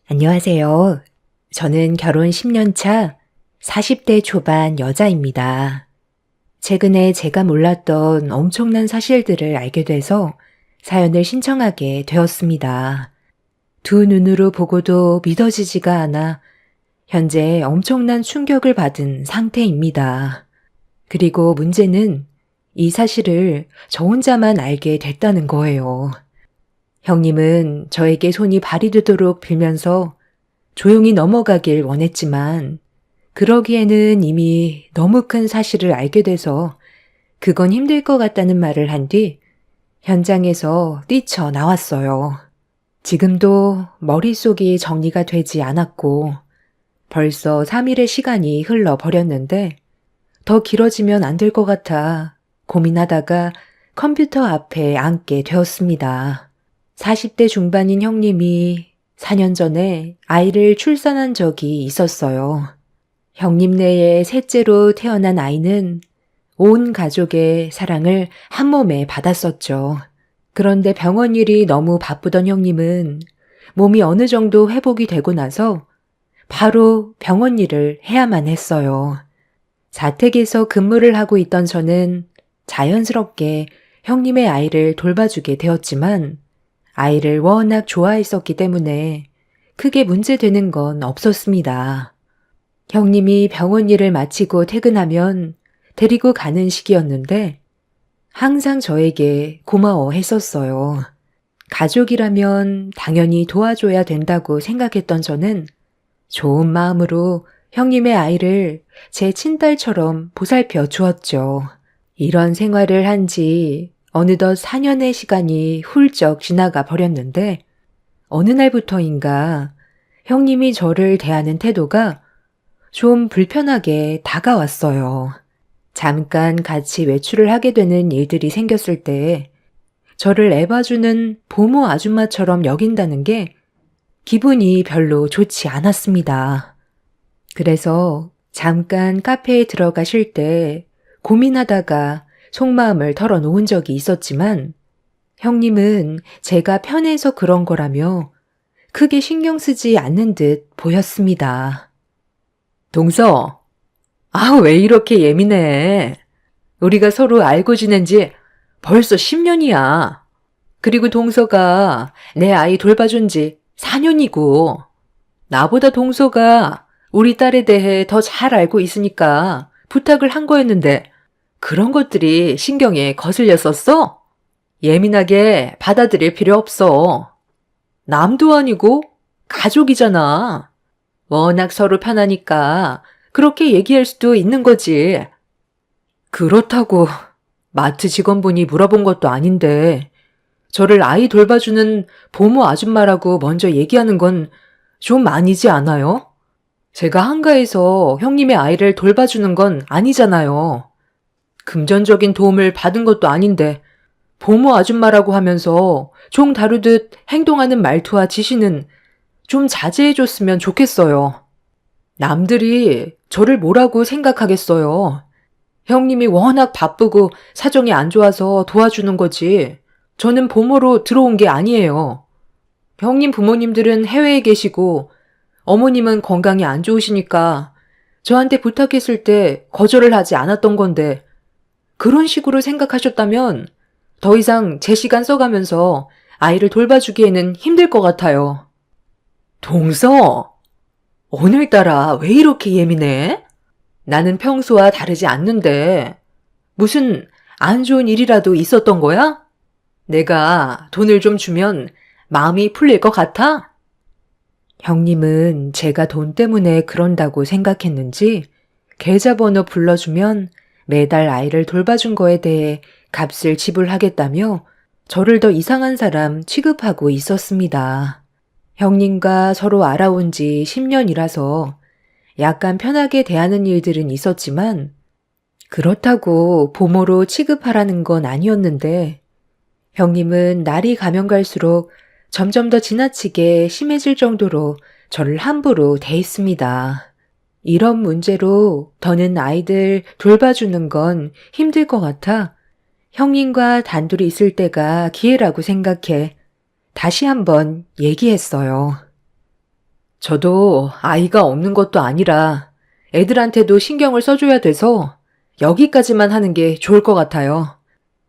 안녕하세요. 저는 결혼 10년 차 40대 초반 여자입니다. 최근에 제가 몰랐던 엄청난 사실들을 알게 돼서 사연을 신청하게 되었습니다. 두 눈으로 보고도 믿어지지가 않아 현재 엄청난 충격을 받은 상태입니다. 그리고 문제는 이 사실을 저 혼자만 알게 됐다는 거예요. 형님은 저에게 손이 발이 되도록 빌면서 조용히 넘어가길 원했지만 그러기에는 이미 너무 큰 사실을 알게 돼서 그건 힘들 것 같다는 말을 한 뒤 현장에서 뛰쳐나왔어요. 지금도 머릿속이 정리가 되지 않았고 벌써 3일의 시간이 흘러버렸는데 더 길어지면 안 될 것 같아 고민하다가 컴퓨터 앞에 앉게 되었습니다. 40대 중반인 형님이 4년 전에 아이를 출산한 적이 있었어요. 형님네의 셋째로 태어난 아이는 온 가족의 사랑을 한 몸에 받았었죠. 그런데 병원 일이 너무 바쁘던 형님은 몸이 어느 정도 회복이 되고 나서 바로 병원 일을 해야만 했어요. 자택에서 근무를 하고 있던 저는 자연스럽게 형님의 아이를 돌봐주게 되었지만 아이를 워낙 좋아했었기 때문에 크게 문제되는 건 없었습니다. 형님이 병원 일을 마치고 퇴근하면 데리고 가는 시기였는데 항상 저에게 고마워했었어요. 가족이라면 당연히 도와줘야 된다고 생각했던 저는 좋은 마음으로 형님의 아이를 제 친딸처럼 보살펴 주었죠. 이런 생활을 한 지 어느덧 4년의 시간이 훌쩍 지나가 버렸는데 어느 날부터인가 형님이 저를 대하는 태도가 좀 불편하게 다가왔어요. 잠깐 같이 외출을 하게 되는 일들이 생겼을 때 저를 애봐주는 보모 아줌마처럼 여긴다는 게 기분이 별로 좋지 않았습니다. 그래서 잠깐 카페에 들어가 쉴 때 고민하다가 속마음을 털어놓은 적이 있었지만 형님은 제가 편해서 그런 거라며 크게 신경 쓰지 않는 듯 보였습니다. 동서, 왜 이렇게 예민해? 우리가 서로 알고 지낸 지 벌써 10년이야. 그리고 동서가 내 아이 돌봐준 지 4년이고 나보다 동서가 우리 딸에 대해 더 잘 알고 있으니까 부탁을 한 거였는데 그런 것들이 신경에 거슬렸었어? 예민하게 받아들일 필요 없어. 남도 아니고 가족이잖아. 워낙 서로 편하니까 그렇게 얘기할 수도 있는 거지. 그렇다고 마트 직원분이 물어본 것도 아닌데 저를 아이 돌봐주는 보모 아줌마라고 먼저 얘기하는 건 좀 아니지 않아요? 제가 한가해서 형님의 아이를 돌봐주는 건 아니잖아요. 금전적인 도움을 받은 것도 아닌데 보모 아줌마라고 하면서 종 다루듯 행동하는 말투와 지시는 좀 자제해줬으면 좋겠어요. 남들이 저를 뭐라고 생각하겠어요. 형님이 워낙 바쁘고 사정이 안 좋아서 도와주는 거지. 저는 보모로 들어온 게 아니에요. 형님 부모님들은 해외에 계시고 어머님은 건강이 안 좋으시니까 저한테 부탁했을 때 거절을 하지 않았던 건데 그런 식으로 생각하셨다면 더 이상 제 시간 써가면서 아이를 돌봐주기에는 힘들 것 같아요. 동서, 오늘따라 왜 이렇게 예민해? 나는 평소와 다르지 않는데 무슨 안 좋은 일이라도 있었던 거야? 내가 돈을 좀 주면 마음이 풀릴 것 같아? 형님은 제가 돈 때문에 그런다고 생각했는지 계좌번호 불러주면 매달 아이를 돌봐준 거에 대해 값을 지불하겠다며 저를 더 이상한 사람 취급하고 있었습니다. 형님과 서로 알아온 지 10년이라서 약간 편하게 대하는 일들은 있었지만 그렇다고 보모로 취급하라는 건 아니었는데 형님은 날이 가면 갈수록 점점 더 지나치게 심해질 정도로 저를 함부로 대했습니다. 이런 문제로 더는 아이들 돌봐주는 건 힘들 것 같아 형님과 단둘이 있을 때가 기회라고 생각해 다시 한번 얘기했어요. 저도 아이가 없는 것도 아니라 애들한테도 신경을 써줘야 돼서 여기까지만 하는 게 좋을 것 같아요.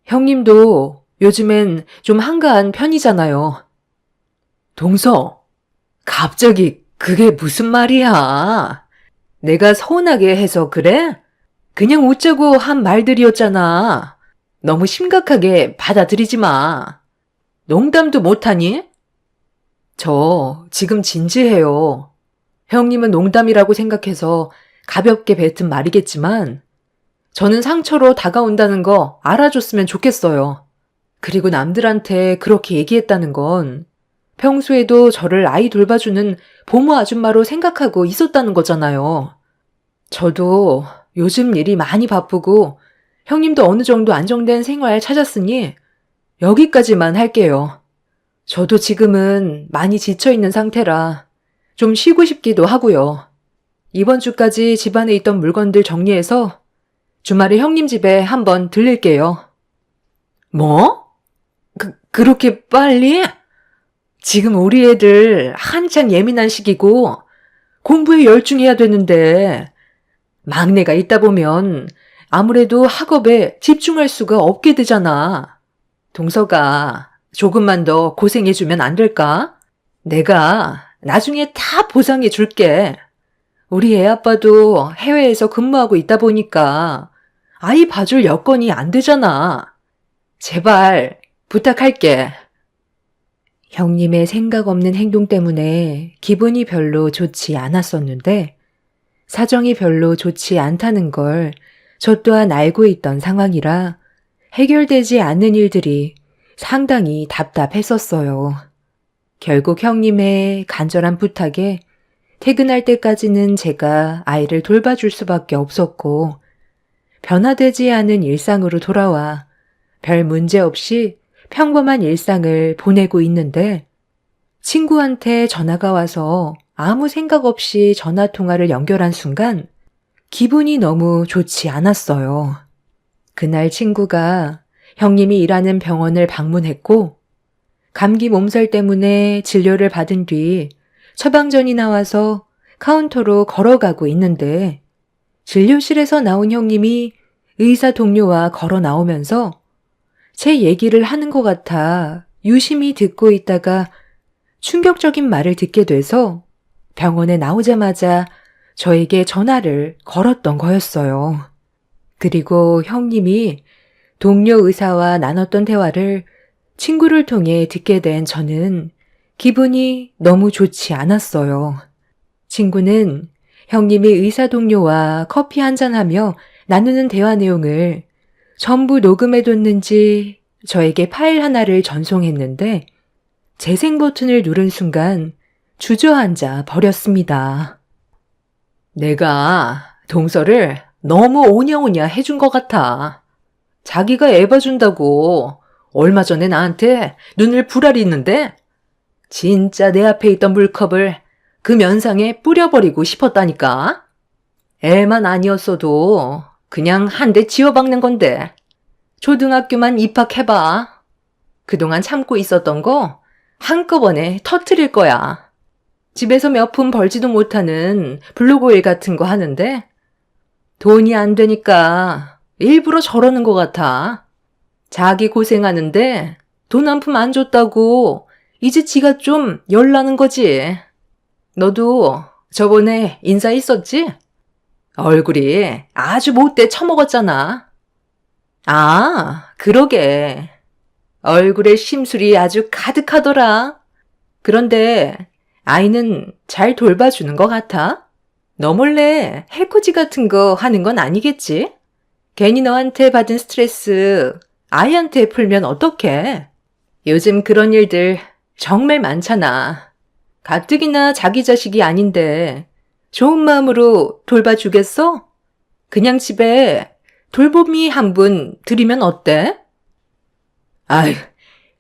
형님도 요즘엔 좀 한가한 편이잖아요. 동서, 갑자기 그게 무슨 말이야? 내가 서운하게 해서 그래? 그냥 웃자고 한 말들이었잖아. 너무 심각하게 받아들이지 마. 농담도 못하니? 저 지금 진지해요. 형님은 농담이라고 생각해서 가볍게 뱉은 말이겠지만 저는 상처로 다가온다는 거 알아줬으면 좋겠어요. 그리고 남들한테 그렇게 얘기했다는 건 평소에도 저를 아이 돌봐주는 보모 아줌마로 생각하고 있었다는 거잖아요. 저도 요즘 일이 많이 바쁘고 형님도 어느 정도 안정된 생활 찾았으니 여기까지만 할게요. 저도 지금은 많이 지쳐있는 상태라 좀 쉬고 싶기도 하고요. 이번 주까지 집안에 있던 물건들 정리해서 주말에 형님 집에 한번 들릴게요. 뭐? 그렇게 빨리? 지금 우리 애들 한창 예민한 시기고 공부에 열중해야 되는데 막내가 있다 보면 아무래도 학업에 집중할 수가 없게 되잖아. 동서가 조금만 더 고생해주면 안 될까? 내가 나중에 다 보상해 줄게. 우리 애 아빠도 해외에서 근무하고 있다 보니까 아이 봐줄 여건이 안 되잖아. 제발 부탁할게. 형님의 생각 없는 행동 때문에 기분이 별로 좋지 않았었는데 사정이 별로 좋지 않다는 걸 저 또한 알고 있던 상황이라 해결되지 않는 일들이 상당히 답답했었어요. 결국 형님의 간절한 부탁에 퇴근할 때까지는 제가 아이를 돌봐줄 수밖에 없었고 변화되지 않은 일상으로 돌아와 별 문제 없이 평범한 일상을 보내고 있는데 친구한테 전화가 와서 아무 생각 없이 전화 통화를 연결한 순간 기분이 너무 좋지 않았어요. 그날 친구가 형님이 일하는 병원을 방문했고 감기 몸살 때문에 진료를 받은 뒤 처방전이 나와서 카운터로 걸어가고 있는데 진료실에서 나온 형님이 의사 동료와 걸어 나오면서 제 얘기를 하는 것 같아 유심히 듣고 있다가 충격적인 말을 듣게 돼서 병원에 나오자마자 저에게 전화를 걸었던 거였어요. 그리고 형님이 동료 의사와 나눴던 대화를 친구를 통해 듣게 된 저는 기분이 너무 좋지 않았어요. 친구는 형님이 의사 동료와 커피 한잔하며 나누는 대화 내용을 전부 녹음해뒀는지 저에게 파일 하나를 전송했는데 재생 버튼을 누른 순간 주저앉아 버렸습니다. 내가 동서를 너무 오냐오냐 해준 것 같아. 자기가 애 봐준다고 얼마 전에 나한테 눈을 부라리는데 진짜 내 앞에 있던 물컵을 그 면상에 뿌려버리고 싶었다니까. 애만 아니었어도 그냥 한 대 지어박는 건데 초등학교만 입학해봐. 그동안 참고 있었던 거 한꺼번에 터트릴 거야. 집에서 몇 푼 벌지도 못하는 블로그 일 같은 거 하는데 돈이 안 되니까 일부러 저러는 것 같아. 자기 고생하는데 돈 한 푼 안 줬다고 이제 지가 좀 열나는 거지. 너도 저번에 인사했었지? 얼굴이 아주 못돼 처먹었잖아. 아, 그러게. 얼굴에 심술이 아주 가득하더라. 그런데 아이는 잘 돌봐주는 것 같아? 너 몰래 해코지 같은 거 하는 건 아니겠지? 괜히 너한테 받은 스트레스 아이한테 풀면 어떡해? 요즘 그런 일들 정말 많잖아. 가뜩이나 자기 자식이 아닌데 좋은 마음으로 돌봐주겠어? 그냥 집에 돌보미 한 분 들이면 어때? 아휴,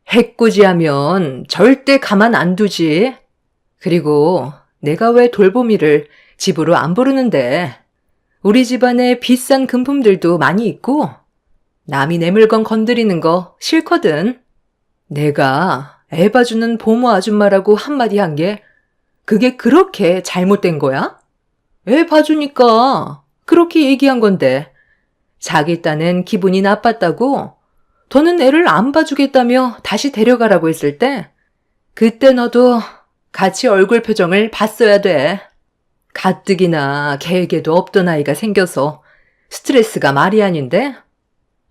해코지하면 절대 가만 안 두지. 그리고 내가 왜 돌보미를 집으로 안 부르는데 우리 집안에 비싼 금품들도 많이 있고 남이 내 물건 건드리는 거 싫거든. 내가 애 봐주는 보모 아줌마라고 한마디 한 게 그게 그렇게 잘못된 거야? 애 봐주니까 그렇게 얘기한 건데 자기 딴엔 기분이 나빴다고 더는 애를 안 봐주겠다며 다시 데려가라고 했을 때 그때 너도 같이 얼굴 표정을 봤어야 돼. 가뜩이나 계획에도 없던 아이가 생겨서 스트레스가 말이 아닌데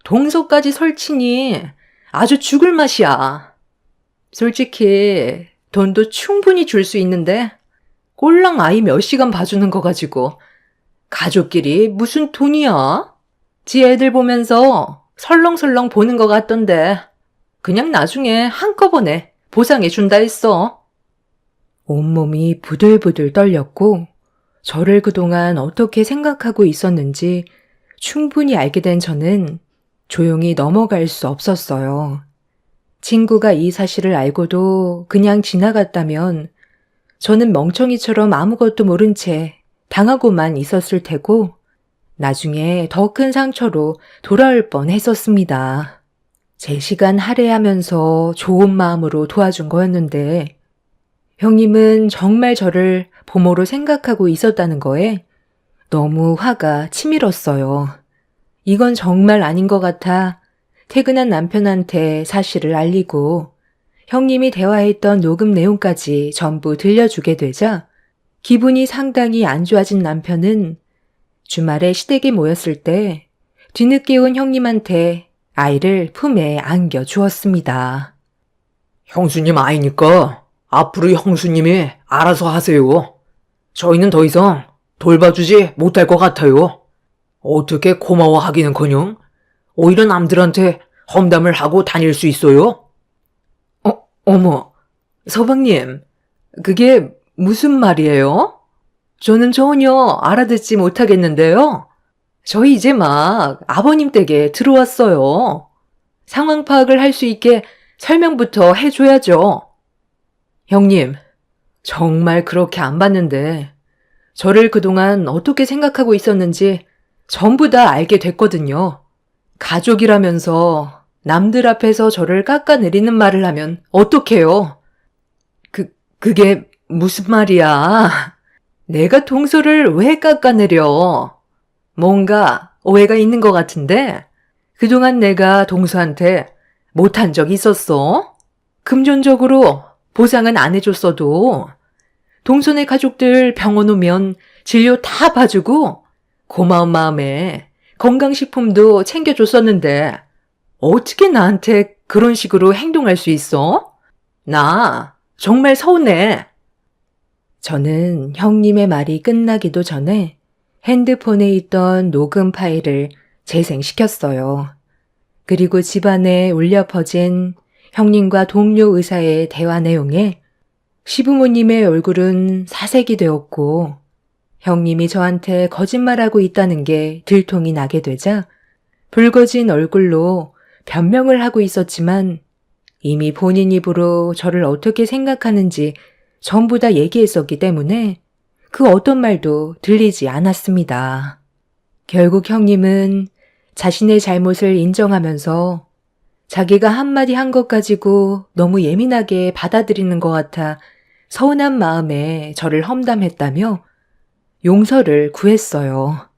동서까지 설치니 아주 죽을 맛이야. 솔직히 돈도 충분히 줄 수 있는데 꼴랑 아이 몇 시간 봐주는 거 가지고 가족끼리 무슨 돈이야? 지 애들 보면서 설렁설렁 보는 것 같던데 그냥 나중에 한꺼번에 보상해 준다 했어. 온몸이 부들부들 떨렸고 저를 그동안 어떻게 생각하고 있었는지 충분히 알게 된 저는 조용히 넘어갈 수 없었어요. 친구가 이 사실을 알고도 그냥 지나갔다면 저는 멍청이처럼 아무것도 모른 채 당하고만 있었을 테고 나중에 더 큰 상처로 돌아올 뻔 했었습니다. 제 시간 할애하면서 좋은 마음으로 도와준 거였는데 형님은 정말 저를 부모로 생각하고 있었다는 거에 너무 화가 치밀었어요. 이건 정말 아닌 것 같아 퇴근한 남편한테 사실을 알리고 형님이 대화했던 녹음 내용까지 전부 들려주게 되자 기분이 상당히 안 좋아진 남편은 주말에 시댁에 모였을 때 뒤늦게 온 형님한테 아이를 품에 안겨 주었습니다. 형수님 아이니까 앞으로 형수님이 알아서 하세요. 저희는 더 이상 돌봐주지 못할 것 같아요. 어떻게 고마워하기는커녕 오히려 남들한테 험담을 하고 다닐 수 있어요? 어머, 서방님, 그게 무슨 말이에요? 저는 전혀 알아듣지 못하겠는데요. 저희 이제 막 아버님 댁에 들어왔어요. 상황 파악을 할 수 있게 설명부터 해줘야죠. 형님, 정말 그렇게 안 봤는데 저를 그동안 어떻게 생각하고 있었는지 전부 다 알게 됐거든요. 가족이라면서 남들 앞에서 저를 깎아내리는 말을 하면 어떡해요? 그게 무슨 말이야? 내가 동서를 왜 깎아내려? 뭔가 오해가 있는 것 같은데 그동안 내가 동서한테 못한 적 있었어? 금전적으로 보상은 안 해줬어도 동서네 가족들 병원 오면 진료 다 봐주고 고마운 마음에 건강식품도 챙겨줬었는데 어떻게 나한테 그런 식으로 행동할 수 있어? 나 정말 서운해. 저는 형님의 말이 끝나기도 전에 핸드폰에 있던 녹음 파일을 재생시켰어요. 그리고 집안에 울려 퍼진 형님과 동료 의사의 대화 내용에 시부모님의 얼굴은 사색이 되었고 형님이 저한테 거짓말하고 있다는 게 들통이 나게 되자 붉어진 얼굴로 변명을 하고 있었지만 이미 본인 입으로 저를 어떻게 생각하는지 전부 다 얘기했었기 때문에 그 어떤 말도 들리지 않았습니다. 결국 형님은 자신의 잘못을 인정하면서 자기가 한마디 한 것 가지고 너무 예민하게 받아들이는 것 같아 서운한 마음에 저를 험담했다며 용서를 구했어요.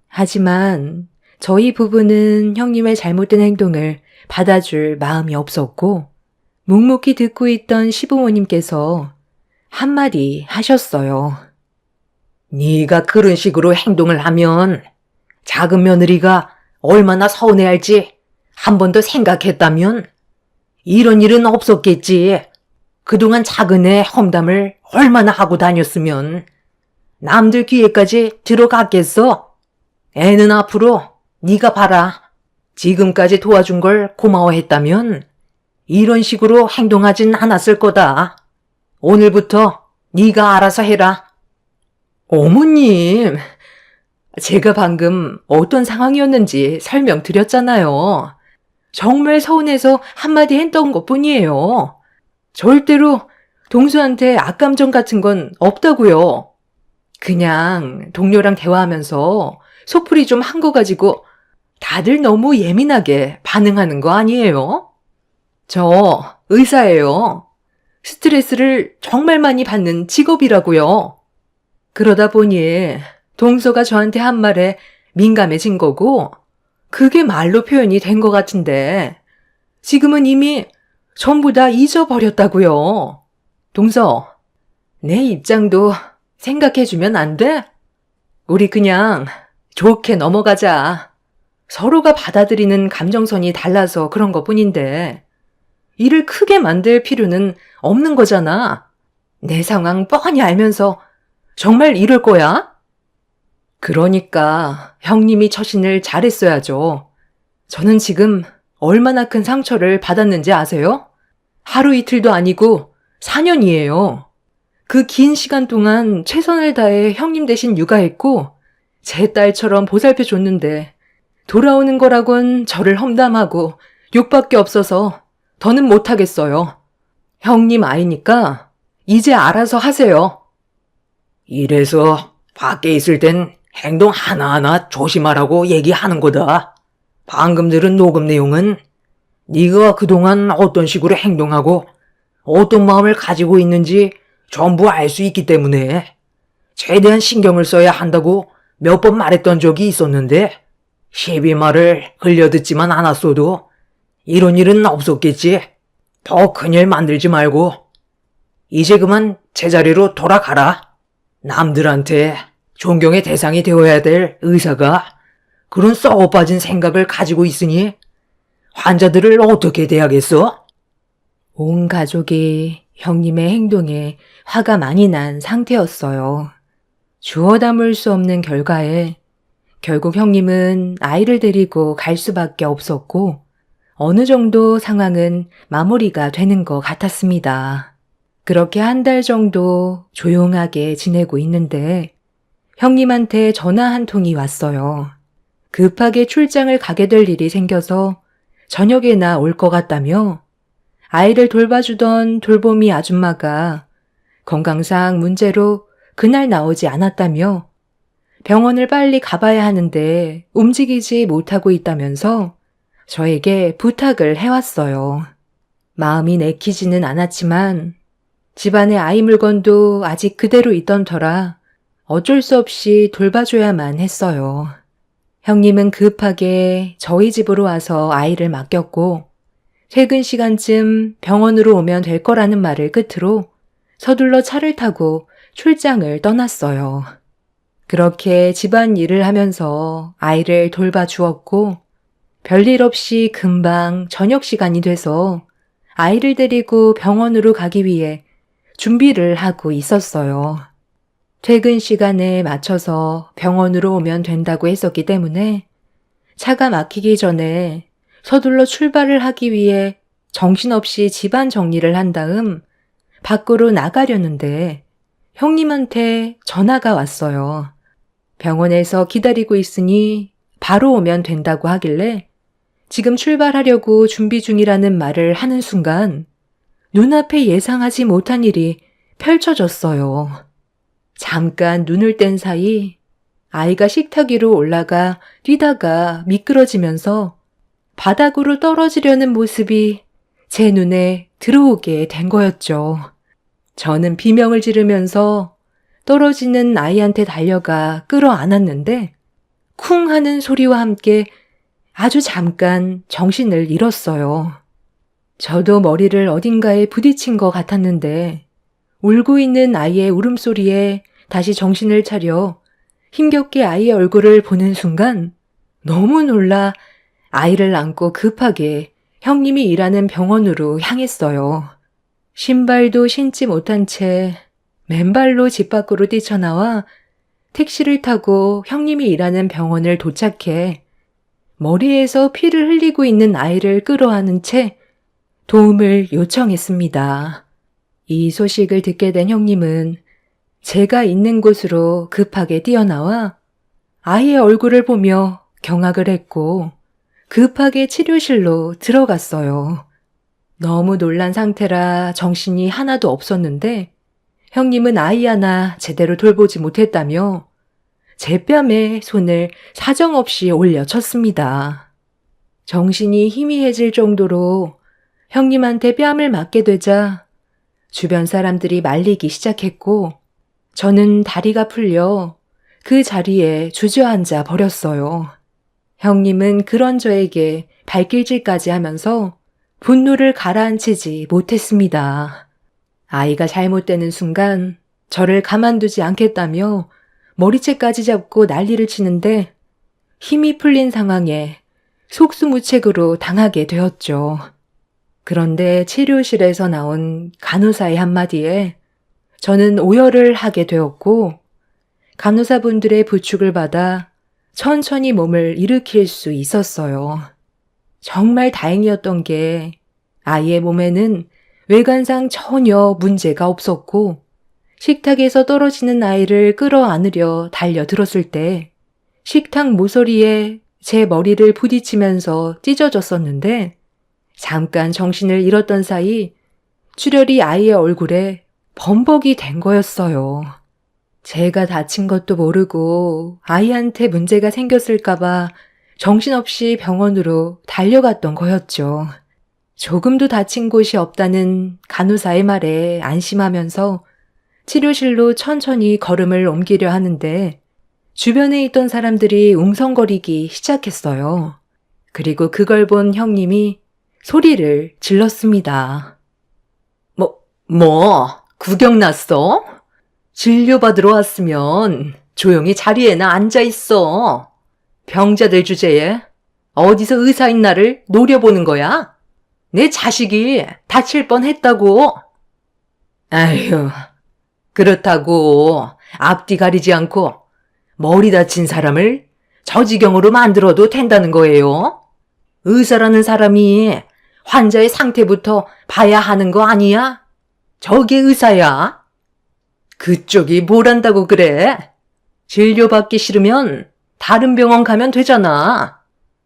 하지만 저희 부부는 형님의 잘못된 행동을 받아줄 마음이 없었고 묵묵히 듣고 있던 시부모님께서 한마디 하셨어요. 네가 그런 식으로 행동을 하면 작은 며느리가 얼마나 서운해할지 한 번 더 생각했다면 이런 일은 없었겠지. 그동안 작은 애 험담을 얼마나 하고 다녔으면 남들 귀에까지 들어갔겠어. 애는 앞으로 네가 봐라. 지금까지 도와준 걸 고마워했다면 이런 식으로 행동하진 않았을 거다. 오늘부터 네가 알아서 해라. 어머님, 제가 방금 어떤 상황이었는지 설명드렸잖아요. 정말 서운해서 한마디 했던 것뿐이에요. 절대로 동수한테 악감정 같은 건 없다고요. 그냥 동료랑 대화하면서 속풀이 좀 한 거 가지고 다들 너무 예민하게 반응하는 거 아니에요? 저 의사예요. 스트레스를 정말 많이 받는 직업이라고요. 그러다 보니 동서가 저한테 한 말에 민감해진 거고 그게 말로 표현이 된 것 같은데 지금은 이미 전부 다 잊어버렸다고요. 동서, 내 입장도 생각해주면 안 돼? 우리 그냥 좋게 넘어가자. 서로가 받아들이는 감정선이 달라서 그런 것뿐인데 일을 크게 만들 필요는 없는 거잖아. 내 상황 뻔히 알면서 정말 이럴 거야? 그러니까 형님이 처신을 잘했어야죠. 저는 지금 얼마나 큰 상처를 받았는지 아세요? 하루 이틀도 아니고 4년이에요. 그 긴 시간 동안 최선을 다해 형님 대신 육아했고 제 딸처럼 보살펴줬는데 돌아오는 거라곤 저를 험담하고 욕밖에 없어서 더는 못하겠어요. 형님 아이니까 이제 알아서 하세요. 이래서 밖에 있을 땐 행동 하나하나 조심하라고 얘기하는 거다. 방금 들은 녹음 내용은 네가 그동안 어떤 식으로 행동하고 어떤 마음을 가지고 있는지 전부 알 수 있기 때문에 최대한 신경을 써야 한다고 몇 번 말했던 적이 있었는데 시비 말을 흘려듣지만 않았어도 이런 일은 없었겠지. 더 큰일 만들지 말고 이제 그만 제자리로 돌아가라. 남들한테 존경의 대상이 되어야 될 의사가 그런 썩어 빠진 생각을 가지고 있으니 환자들을 어떻게 대하겠어? 온 가족이 형님의 행동에 화가 많이 난 상태였어요. 주워 담을 수 없는 결과에 결국 형님은 아이를 데리고 갈 수밖에 없었고 어느 정도 상황은 마무리가 되는 것 같았습니다. 그렇게 한 달 정도 조용하게 지내고 있는데 형님한테 전화 한 통이 왔어요. 급하게 출장을 가게 될 일이 생겨서 저녁에나 올 것 같다며 아이를 돌봐주던 돌보미 아줌마가 건강상 문제로 그날 나오지 않았다며 병원을 빨리 가봐야 하는데 움직이지 못하고 있다면서 저에게 부탁을 해왔어요. 마음이 내키지는 않았지만 집안의 아이 물건도 아직 그대로 있던 터라 어쩔 수 없이 돌봐줘야만 했어요. 형님은 급하게 저희 집으로 와서 아이를 맡겼고 퇴근 시간쯤 병원으로 오면 될 거라는 말을 끝으로 서둘러 차를 타고 출장을 떠났어요. 그렇게 집안 일을 하면서 아이를 돌봐주었고 별일 없이 금방 저녁 시간이 돼서 아이를 데리고 병원으로 가기 위해 준비를 하고 있었어요. 퇴근 시간에 맞춰서 병원으로 오면 된다고 했었기 때문에 차가 막히기 전에 서둘러 출발을 하기 위해 정신없이 집안 정리를 한 다음 밖으로 나가려는데 형님한테 전화가 왔어요. 병원에서 기다리고 있으니 바로 오면 된다고 하길래 지금 출발하려고 준비 중이라는 말을 하는 순간 눈앞에 예상하지 못한 일이 펼쳐졌어요. 잠깐 눈을 뗀 사이 아이가 식탁 위로 올라가 뛰다가 미끄러지면서 바닥으로 떨어지려는 모습이 제 눈에 들어오게 된 거였죠. 저는 비명을 지르면서 떨어지는 아이한테 달려가 끌어안았는데 쿵 하는 소리와 함께 아주 잠깐 정신을 잃었어요. 저도 머리를 어딘가에 부딪힌 것 같았는데 울고 있는 아이의 울음소리에 다시 정신을 차려 힘겹게 아이의 얼굴을 보는 순간 너무 놀라 아이를 안고 급하게 형님이 일하는 병원으로 향했어요. 신발도 신지 못한 채 맨발로 집 밖으로 뛰쳐나와 택시를 타고 형님이 일하는 병원을 도착해 머리에서 피를 흘리고 있는 아이를 끌어안은 채 도움을 요청했습니다. 이 소식을 듣게 된 형님은 제가 있는 곳으로 급하게 뛰어나와 아이의 얼굴을 보며 경악을 했고 급하게 치료실로 들어갔어요. 너무 놀란 상태라 정신이 하나도 없었는데 형님은 아이 하나 제대로 돌보지 못했다며 제 뺨에 손을 사정없이 올려쳤습니다. 정신이 희미해질 정도로 형님한테 뺨을 맞게 되자 주변 사람들이 말리기 시작했고 저는 다리가 풀려 그 자리에 주저앉아 버렸어요. 형님은 그런 저에게 발길질까지 하면서 분노를 가라앉히지 못했습니다. 아이가 잘못되는 순간 저를 가만두지 않겠다며 머리채까지 잡고 난리를 치는데 힘이 풀린 상황에 속수무책으로 당하게 되었죠. 그런데 치료실에서 나온 간호사의 한마디에 저는 오열을 하게 되었고 간호사분들의 부축을 받아 천천히 몸을 일으킬 수 있었어요. 정말 다행이었던 게 아이의 몸에는 외관상 전혀 문제가 없었고 식탁에서 떨어지는 아이를 끌어안으려 달려들었을 때 식탁 모서리에 제 머리를 부딪히면서 찢어졌었는데 잠깐 정신을 잃었던 사이 출혈이 아이의 얼굴에 범벅이 된 거였어요. 제가 다친 것도 모르고 아이한테 문제가 생겼을까봐 정신없이 병원으로 달려갔던 거였죠. 조금도 다친 곳이 없다는 간호사의 말에 안심하면서 치료실로 천천히 걸음을 옮기려 하는데 주변에 있던 사람들이 웅성거리기 시작했어요. 그리고 그걸 본 형님이 소리를 질렀습니다. 구경 났어? 진료받으러 왔으면 조용히 자리에나 앉아있어. 병자들 주제에 어디서 의사인 나를 노려보는 거야? 내 자식이 다칠 뻔했다고. 아휴, 그렇다고 앞뒤 가리지 않고 머리 다친 사람을 저 지경으로 만들어도 된다는 거예요? 의사라는 사람이 환자의 상태부터 봐야 하는 거 아니야? 저게 의사야? 그쪽이 뭘 한다고 그래? 진료받기 싫으면 다른 병원 가면 되잖아.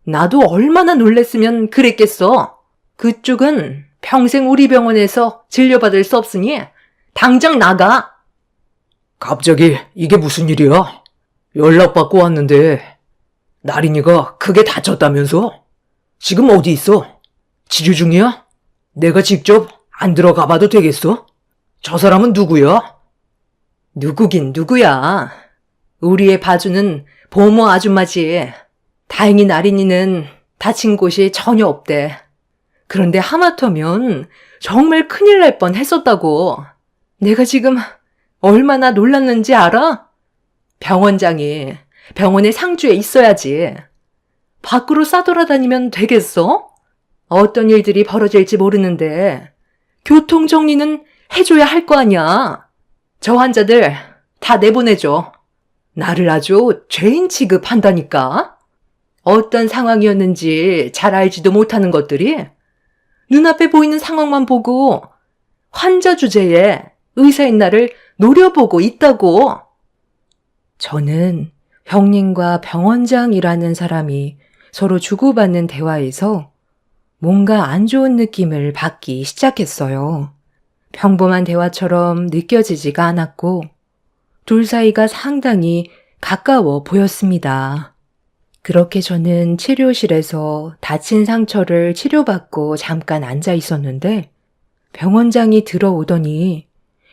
나도 얼마나 놀랬으면 그랬겠어. 그쪽은 평생 우리 병원에서 진료받을 수 없으니 당장 나가. 갑자기 이게 무슨 일이야? 연락받고 왔는데 나린이가 크게 다쳤다면서? 지금 어디 있어? 치료 중이야? 내가 직접 안 들어가 봐도 되겠어? 저 사람은 누구야? 누구긴 누구야. 우리의 봐주는 보모 아줌마지. 다행히 나린이는 다친 곳이 전혀 없대. 그런데 하마터면 정말 큰일 날 뻔 했었다고. 내가 지금 얼마나 놀랐는지 알아? 병원장이 병원의 상주에 있어야지. 밖으로 싸돌아다니면 되겠어? 어떤 일들이 벌어질지 모르는데 교통 정리는 해줘야 할 거 아니야. 저 환자들 다 내보내줘. 나를 아주 죄인 취급한다니까. 어떤 상황이었는지 잘 알지도 못하는 것들이 눈앞에 보이는 상황만 보고 환자 주제에 의사인 나를 노려보고 있다고. 저는 형님과 병원장이라는 사람이 서로 주고받는 대화에서 뭔가 안 좋은 느낌을 받기 시작했어요. 평범한 대화처럼 느껴지지가 않았고 둘 사이가 상당히 가까워 보였습니다. 그렇게 저는 치료실에서 다친 상처를 치료받고 잠깐 앉아 있었는데 병원장이 들어오더니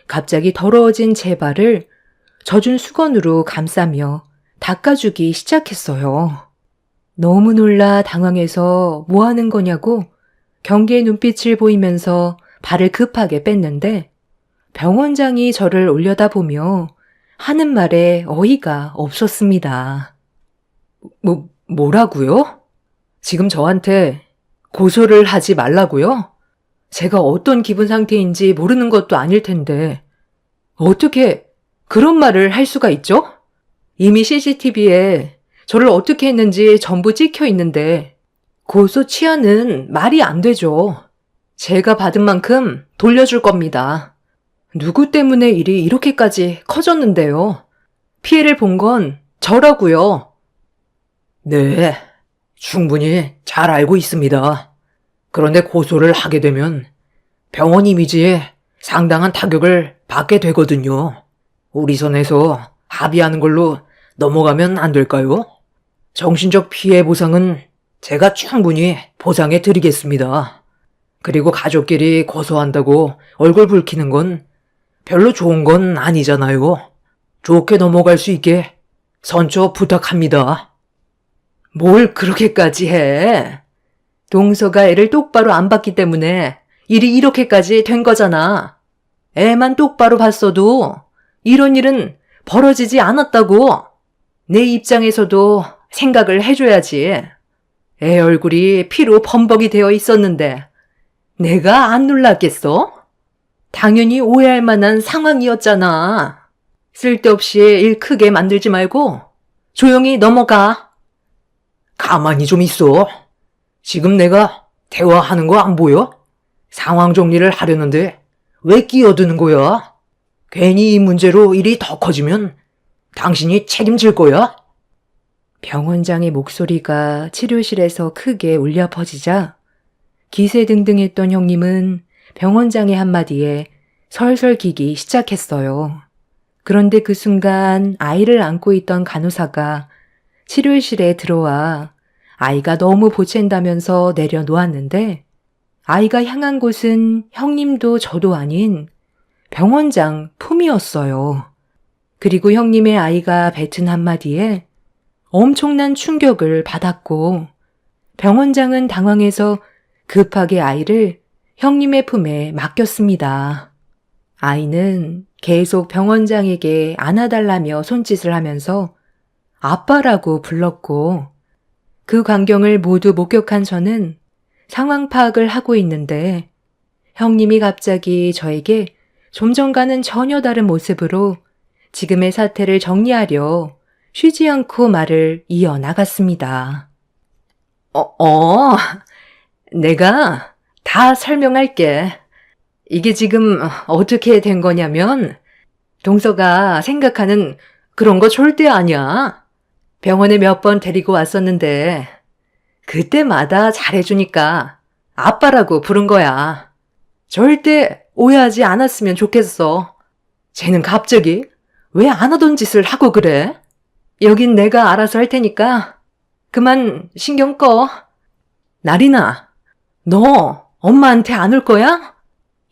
갑자기 더러워진 제 발을 젖은 수건으로 감싸며 닦아주기 시작했어요. 너무 놀라 당황해서 뭐 하는 거냐고 경계의 눈빛을 보이면서 발을 급하게 뺐는데 병원장이 저를 올려다보며 하는 말에 어이가 없었습니다. 뭐라고요? 지금 저한테 고소를 하지 말라고요? 제가 어떤 기분 상태인지 모르는 것도 아닐 텐데 어떻게 그런 말을 할 수가 있죠? 이미 CCTV에 저를 어떻게 했는지 전부 찍혀 있는데 고소 취하는 말이 안 되죠. 제가 받은 만큼 돌려줄 겁니다. 누구 때문에 일이 이렇게까지 커졌는데요. 피해를 본 건 저라고요. 네, 충분히 잘 알고 있습니다. 그런데 고소를 하게 되면 병원 이미지에 상당한 타격을 받게 되거든요. 우리 선에서 합의하는 걸로 넘어가면 안 될까요? 정신적 피해 보상은 제가 충분히 보상해 드리겠습니다. 그리고 가족끼리 고소한다고 얼굴 붉히는 건 별로 좋은 건 아니잖아요. 좋게 넘어갈 수 있게 선처 부탁합니다. 뭘 그렇게까지 해? 동서가 애를 똑바로 안 봤기 때문에 일이 이렇게까지 된 거잖아. 애만 똑바로 봤어도 이런 일은 벌어지지 않았다고. 내 입장에서도 생각을 해줘야지. 애 얼굴이 피로 범벅이 되어 있었는데 내가 안 놀랐겠어? 당연히 오해할 만한 상황이었잖아. 쓸데없이 일 크게 만들지 말고 조용히 넘어가. 가만히 좀 있어. 지금 내가 대화하는 거 안 보여? 상황 정리를 하려는데 왜 끼어드는 거야? 괜히 이 문제로 일이 더 커지면 당신이 책임질 거야? 병원장의 목소리가 치료실에서 크게 울려 퍼지자 기세등등했던 형님은 병원장의 한마디에 설설 기기 시작했어요. 그런데 그 순간 아이를 안고 있던 간호사가 치료실에 들어와 아이가 너무 보챈다면서 내려놓았는데 아이가 향한 곳은 형님도 저도 아닌 병원장 품이었어요. 그리고 형님의 아이가 뱉은 한마디에 엄청난 충격을 받았고 병원장은 당황해서 급하게 아이를 형님의 품에 맡겼습니다. 아이는 계속 병원장에게 안아달라며 손짓을 하면서 아빠라고 불렀고 그 광경을 모두 목격한 저는 상황 파악을 하고 있는데 형님이 갑자기 저에게 좀 전과는 전혀 다른 모습으로 지금의 사태를 정리하려 쉬지 않고 말을 이어나갔습니다. 내가 다 설명할게. 이게 지금 어떻게 된 거냐면 동서가 생각하는 그런 거 절대 아니야. 병원에 몇 번 데리고 왔었는데 그때마다 잘해주니까 아빠라고 부른 거야. 절대 오해하지 않았으면 좋겠어. 쟤는 갑자기 왜 안 하던 짓을 하고 그래? 여긴 내가 알아서 할 테니까 그만 신경 꺼. 나리나, 너 엄마한테 안 올 거야?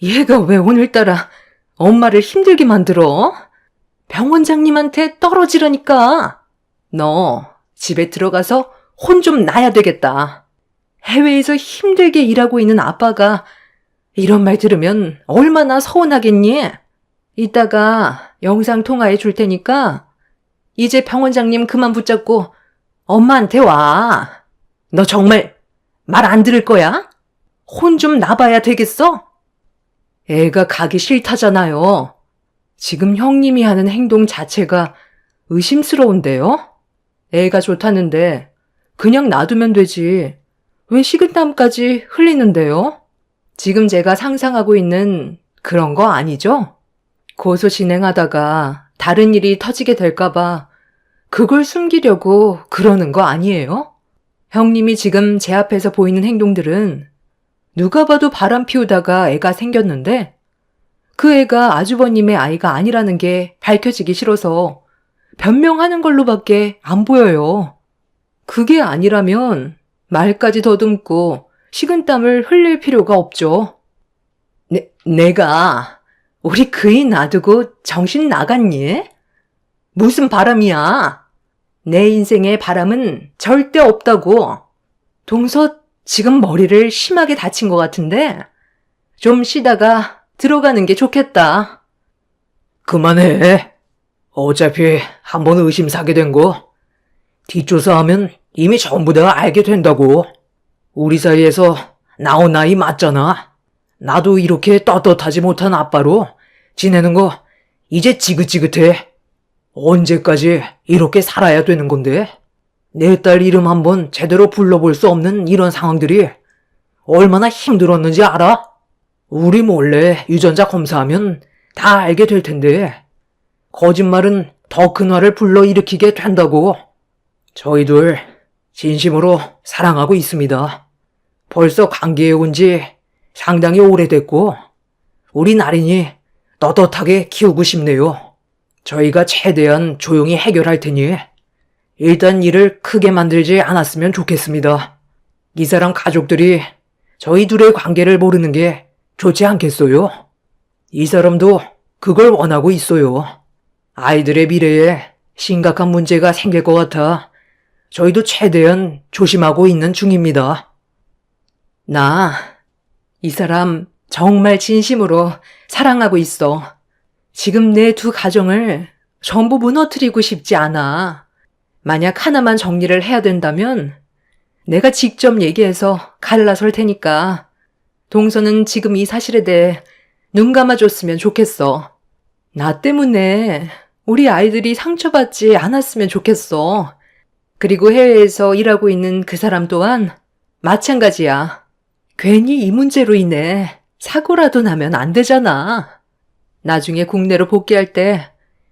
얘가 왜 오늘따라 엄마를 힘들게 만들어? 병원장님한테 떨어지라니까. 너 집에 들어가서 혼 좀 나야 되겠다. 해외에서 힘들게 일하고 있는 아빠가 이런 말 들으면 얼마나 서운하겠니? 이따가 영상 통화해 줄 테니까 이제 병원장님 그만 붙잡고 엄마한테 와. 너 정말 말 안 들을 거야? 혼 좀 나봐야 되겠어? 애가 가기 싫다잖아요. 지금 형님이 하는 행동 자체가 의심스러운데요? 애가 좋다는데 그냥 놔두면 되지. 왜 식은땀까지 흘리는데요? 지금 제가 상상하고 있는 그런 거 아니죠? 고소 진행하다가 다른 일이 터지게 될까봐 그걸 숨기려고 그러는 거 아니에요? 형님이 지금 제 앞에서 보이는 행동들은 누가 봐도 바람 피우다가 애가 생겼는데 그 애가 아주버님의 아이가 아니라는 게 밝혀지기 싫어서 변명하는 걸로밖에 안 보여요. 그게 아니라면 말까지 더듬고 식은땀을 흘릴 필요가 없죠. 내가 우리 그이 놔두고 정신 나갔니? 무슨 바람이야? 내 인생에 바람은 절대 없다고. 동서 지금 머리를 심하게 다친 것 같은데 좀 쉬다가 들어가는 게 좋겠다. 그만해. 어차피 한번 의심 사게 된 거 뒷조사하면 이미 전부 다 알게 된다고. 우리 사이에서 나온 아이 맞잖아. 나도 이렇게 떳떳하지 못한 아빠로 지내는 거 이제 지긋지긋해. 언제까지 이렇게 살아야 되는 건데? 내 딸 이름 한번 제대로 불러볼 수 없는 이런 상황들이 얼마나 힘들었는지 알아? 우리 몰래 유전자 검사하면 다 알게 될 텐데 거짓말은 더 큰 화를 불러일으키게 된다고. 저희들 진심으로 사랑하고 있습니다. 벌써 관계해 온 지 상당히 오래됐고 우리 나린이 떳떳하게 키우고 싶네요. 저희가 최대한 조용히 해결할 테니 일단 일을 크게 만들지 않았으면 좋겠습니다. 이 사람 가족들이 저희 둘의 관계를 모르는 게 좋지 않겠어요? 이 사람도 그걸 원하고 있어요. 아이들의 미래에 심각한 문제가 생길 것 같아 저희도 최대한 조심하고 있는 중입니다. 이 사람 정말 진심으로 사랑하고 있어. 지금 내 두 가정을 전부 무너뜨리고 싶지 않아. 만약 하나만 정리를 해야 된다면 내가 직접 얘기해서 갈라설 테니까 동서는 지금 이 사실에 대해 눈 감아줬으면 좋겠어. 나 때문에 우리 아이들이 상처받지 않았으면 좋겠어. 그리고 해외에서 일하고 있는 그 사람 또한 마찬가지야. 괜히 이 문제로 인해 사고라도 나면 안 되잖아. 나중에 국내로 복귀할 때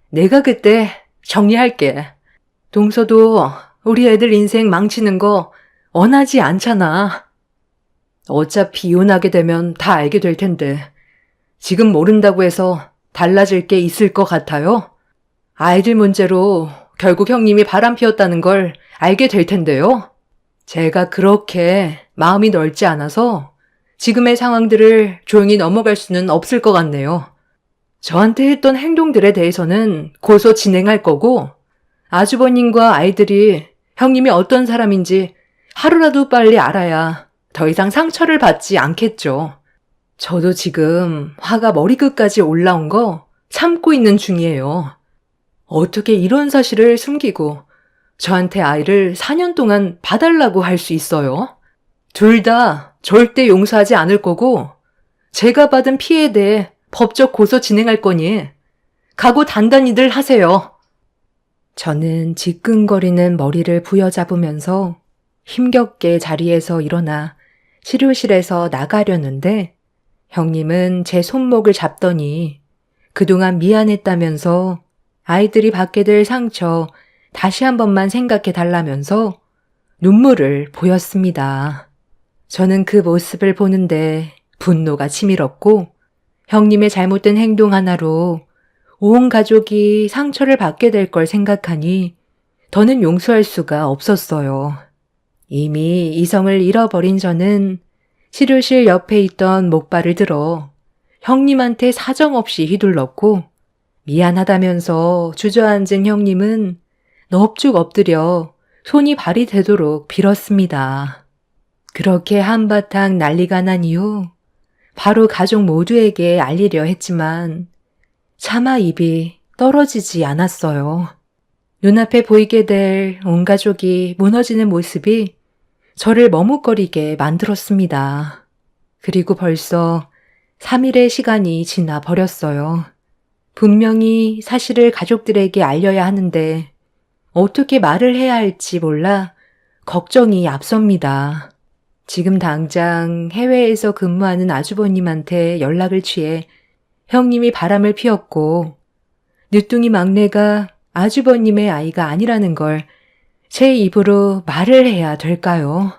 내가 그때 정리할게. 동서도 우리 애들 인생 망치는 거 원하지 않잖아. 어차피 이혼하게 되면 다 알게 될 텐데 지금 모른다고 해서 달라질 게 있을 것 같아요? 아이들 문제로 결국 형님이 바람 피웠다는 걸 알게 될 텐데요. 제가 그렇게 마음이 넓지 않아서 지금의 상황들을 조용히 넘어갈 수는 없을 것 같네요. 저한테 했던 행동들에 대해서는 고소 진행할 거고 아주버님과 아이들이 형님이 어떤 사람인지 하루라도 빨리 알아야 더 이상 상처를 받지 않겠죠. 저도 지금 화가 머리끝까지 올라온 거 참고 있는 중이에요. 어떻게 이런 사실을 숨기고 저한테 아이를 4년 동안 봐달라고 할 수 있어요? 둘 다 절대 용서하지 않을 거고 제가 받은 피해에 대해 법적 고소 진행할 거니 각오 단단히들 하세요. 저는 지끈거리는 머리를 부여잡으면서 힘겹게 자리에서 일어나 치료실에서 나가려는데 형님은 제 손목을 잡더니 그동안 미안했다면서 아이들이 받게 될 상처 다시 한 번만 생각해 달라면서 눈물을 보였습니다. 저는 그 모습을 보는데 분노가 치밀었고 형님의 잘못된 행동 하나로 온 가족이 상처를 받게 될 걸 생각하니 더는 용서할 수가 없었어요. 이미 이성을 잃어버린 저는 치료실 옆에 있던 목발을 들어 형님한테 사정없이 휘둘렀고 미안하다면서 주저앉은 형님은 넙죽 엎드려 손이 발이 되도록 빌었습니다. 그렇게 한바탕 난리가 난 이후 바로 가족 모두에게 알리려 했지만 차마 입이 떨어지지 않았어요. 눈앞에 보이게 될 온 가족이 무너지는 모습이 저를 머뭇거리게 만들었습니다. 그리고 벌써 3일의 시간이 지나 버렸어요. 분명히 사실을 가족들에게 알려야 하는데 어떻게 말을 해야 할지 몰라 걱정이 앞섭니다. 지금 당장 해외에서 근무하는 아주버님한테 연락을 취해 형님이 바람을 피웠고 늦둥이 막내가 아주버님의 아이가 아니라는 걸 제 입으로 말을 해야 될까요?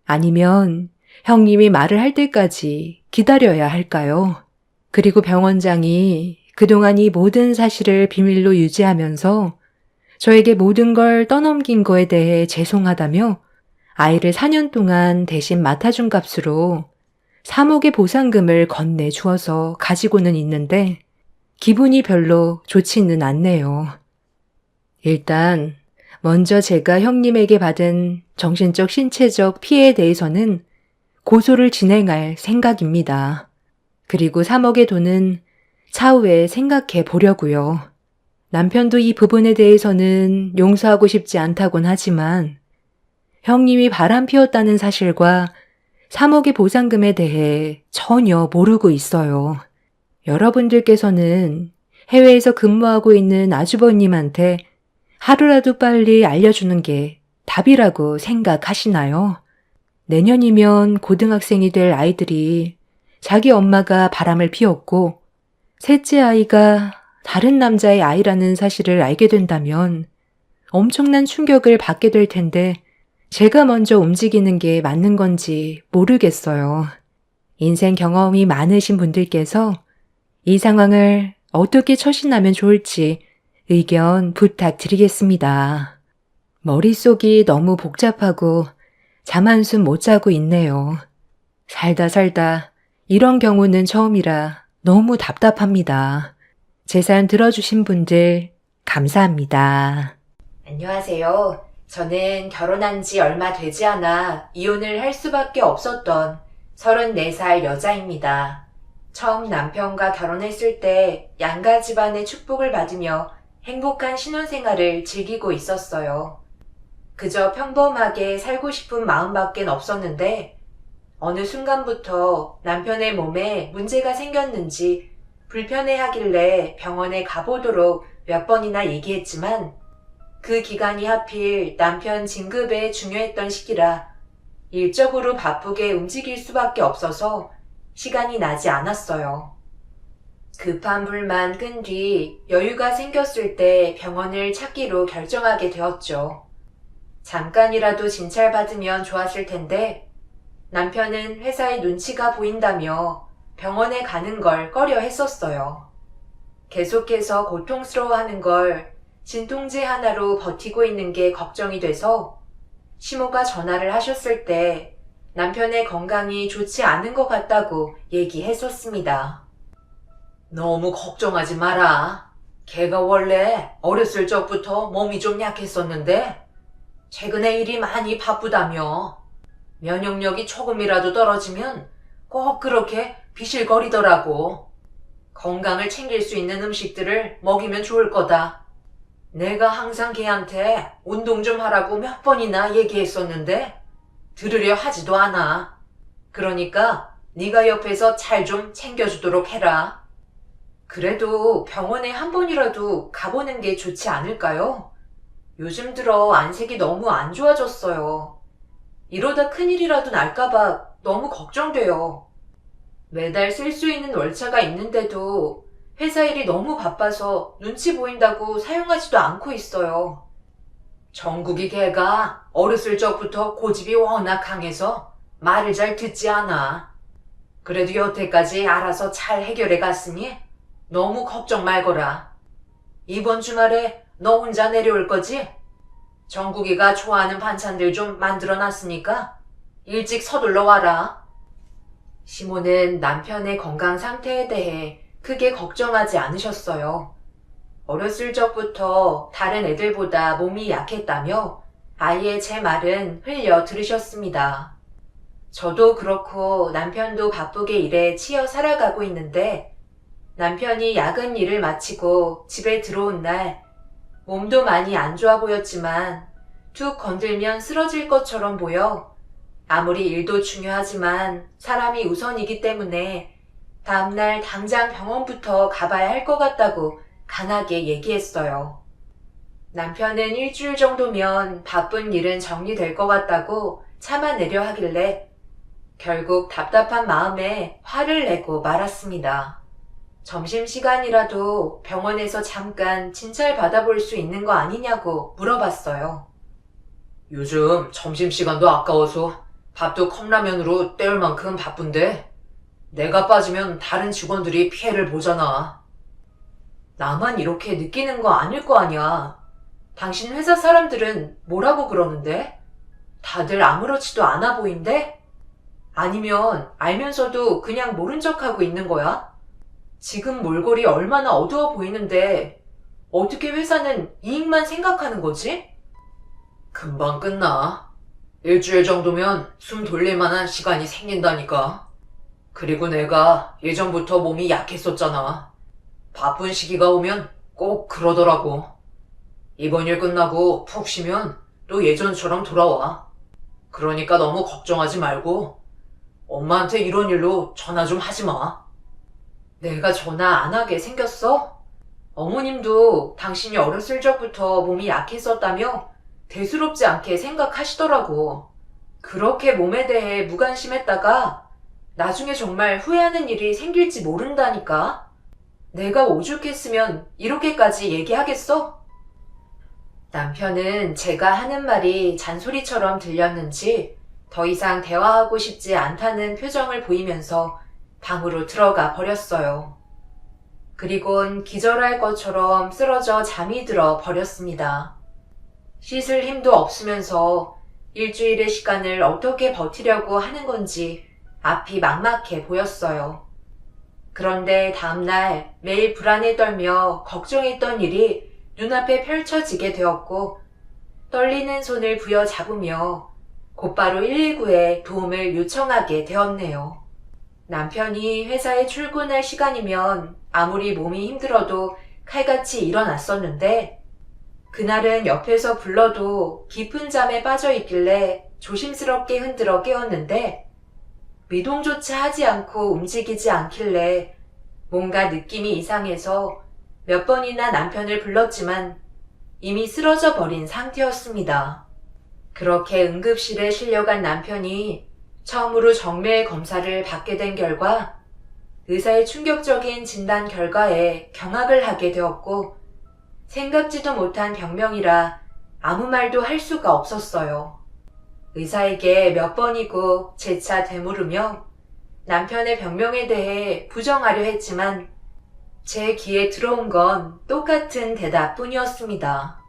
아니면 형님이 말을 할 때까지 기다려야 할까요? 그리고 병원장이 그동안 이 모든 사실을 비밀로 유지하면서 저에게 모든 걸 떠넘긴 거에 대해 죄송하다며 아이를 4년 동안 대신 맡아준 값으로 3억의 보상금을 건네주어서 가지고는 있는데 기분이 별로 좋지는 않네요. 일단 먼저 제가 형님에게 받은 정신적 신체적 피해에 대해서는 고소를 진행할 생각입니다. 그리고 3억의 돈은 차후에 생각해 보려고요. 남편도 이 부분에 대해서는 용서하고 싶지 않다곤 하지만 형님이 바람 피웠다는 사실과 3억의 보상금에 대해 전혀 모르고 있어요. 여러분들께서는 해외에서 근무하고 있는 아주버님한테 하루라도 빨리 알려주는 게 답이라고 생각하시나요? 내년이면 고등학생이 될 아이들이 자기 엄마가 바람을 피웠고 셋째 아이가 다른 남자의 아이라는 사실을 알게 된다면 엄청난 충격을 받게 될 텐데 제가 먼저 움직이는 게 맞는 건지 모르겠어요. 인생 경험이 많으신 분들께서 이 상황을 어떻게 처신하면 좋을지 의견 부탁드리겠습니다. 머릿속이 너무 복잡하고 잠 한숨 못 자고 있네요. 살다 살다 이런 경우는 처음이라 너무 답답합니다. 제 사연 들어주신 분들 감사합니다. 안녕하세요. 저는 결혼한 지 얼마 되지 않아 이혼을 할 수밖에 없었던 34살 여자입니다. 처음 남편과 결혼했을 때 양가 집안의 축복을 받으며 행복한 신혼생활을 즐기고 있었어요. 그저 평범하게 살고 싶은 마음밖엔 없었는데 어느 순간부터 남편의 몸에 문제가 생겼는지 불편해하길래 병원에 가보도록 몇 번이나 얘기했지만 그 기간이 하필 남편 진급에 중요했던 시기라 일적으로 바쁘게 움직일 수밖에 없어서 시간이 나지 않았어요. 급한 불만 끈 뒤 여유가 생겼을 때 병원을 찾기로 결정하게 되었죠. 잠깐이라도 진찰받으면 좋았을 텐데 남편은 회사의 눈치가 보인다며 병원에 가는 걸 꺼려 했었어요. 계속해서 고통스러워하는 걸 진통제 하나로 버티고 있는 게 걱정이 돼서 시모가 전화를 하셨을 때 남편의 건강이 좋지 않은 것 같다고 얘기했었습니다. 너무 걱정하지 마라. 걔가 원래 어렸을 적부터 몸이 좀 약했었는데 최근에 일이 많이 바쁘다며 면역력이 조금이라도 떨어지면 꼭 그렇게 비실거리더라고. 건강을 챙길 수 있는 음식들을 먹이면 좋을 거다. 내가 항상 걔한테 운동 좀 하라고 몇 번이나 얘기했었는데 들으려 하지도 않아. 그러니까 네가 옆에서 잘 좀 챙겨주도록 해라. 그래도 병원에 한 번이라도 가보는 게 좋지 않을까요? 요즘 들어 안색이 너무 안 좋아졌어요. 이러다 큰일이라도 날까봐 너무 걱정돼요. 매달 쓸 수 있는 월차가 있는데도 회사 일이 너무 바빠서 눈치 보인다고 사용하지도 않고 있어요. 정국이 걔가 어렸을 적부터 고집이 워낙 강해서 말을 잘 듣지 않아. 그래도 여태까지 알아서 잘 해결해 갔으니 너무 걱정 말거라. 이번 주말에 너 혼자 내려올 거지? 정국이가 좋아하는 반찬들 좀 만들어 놨으니까 일찍 서둘러 와라. 시모는 남편의 건강 상태에 대해 크게 걱정하지 않으셨어요. 어렸을 적부터 다른 애들보다 몸이 약했다며 아예 제 말은 흘려 들으셨습니다. 저도 그렇고 남편도 바쁘게 일에 치여 살아가고 있는데 남편이 야근 일을 마치고 집에 들어온 날 몸도 많이 안 좋아 보였지만 툭 건들면 쓰러질 것처럼 보여 아무리 일도 중요하지만 사람이 우선이기 때문에 다음날 당장 병원부터 가봐야 할 것 같다고 강하게 얘기했어요. 남편은 일주일 정도면 바쁜 일은 정리될 것 같다고 참아내려 하길래 결국 답답한 마음에 화를 내고 말았습니다. 점심시간이라도 병원에서 잠깐 진찰 받아볼 수 있는 거 아니냐고 물어봤어요. 요즘 점심시간도 아까워서 밥도 컵라면으로 때울 만큼 바쁜데 내가 빠지면 다른 직원들이 피해를 보잖아. 나만 이렇게 느끼는 거 아닐 거 아니야. 당신 회사 사람들은 뭐라고 그러는데? 다들 아무렇지도 않아 보인대? 아니면 알면서도 그냥 모른 척하고 있는 거야? 지금 몰골이 얼마나 어두워 보이는데 어떻게 회사는 이익만 생각하는 거지? 금방 끝나. 일주일 정도면 숨 돌릴 만한 시간이 생긴다니까. 그리고 내가 예전부터 몸이 약했었잖아. 바쁜 시기가 오면 꼭 그러더라고. 이번 일 끝나고 푹 쉬면 또 예전처럼 돌아와. 그러니까 너무 걱정하지 말고 엄마한테 이런 일로 전화 좀 하지 마. 내가 전화 안 하게 생겼어? 어머님도 당신이 어렸을 적부터 몸이 약했었다며 대수롭지 않게 생각하시더라고. 그렇게 몸에 대해 무관심했다가 나중에 정말 후회하는 일이 생길지 모른다니까. 내가 오죽했으면 이렇게까지 얘기하겠어? 남편은 제가 하는 말이 잔소리처럼 들렸는지 더 이상 대화하고 싶지 않다는 표정을 보이면서 방으로 들어가 버렸어요. 그리곤 기절할 것처럼 쓰러져 잠이 들어 버렸습니다. 씻을 힘도 없으면서 일주일의 시간을 어떻게 버티려고 하는 건지 앞이 막막해 보였어요. 그런데 다음날 매일 불안에 떨며 걱정했던 일이 눈앞에 펼쳐지게 되었고 떨리는 손을 부여잡으며 곧바로 119에 도움을 요청하게 되었네요. 남편이 회사에 출근할 시간이면 아무리 몸이 힘들어도 칼같이 일어났었는데 그날은 옆에서 불러도 깊은 잠에 빠져 있길래 조심스럽게 흔들어 깨웠는데 미동조차 하지 않고 움직이지 않길래 뭔가 느낌이 이상해서 몇 번이나 남편을 불렀지만 이미 쓰러져 버린 상태였습니다. 그렇게 응급실에 실려간 남편이 처음으로 정밀 검사를 받게 된 결과 의사의 충격적인 진단 결과에 경악을 하게 되었고 생각지도 못한 병명이라 아무 말도 할 수가 없었어요. 의사에게 몇 번이고 재차 되물으며 남편의 병명에 대해 부정하려 했지만 제 귀에 들어온 건 똑같은 대답뿐이었습니다.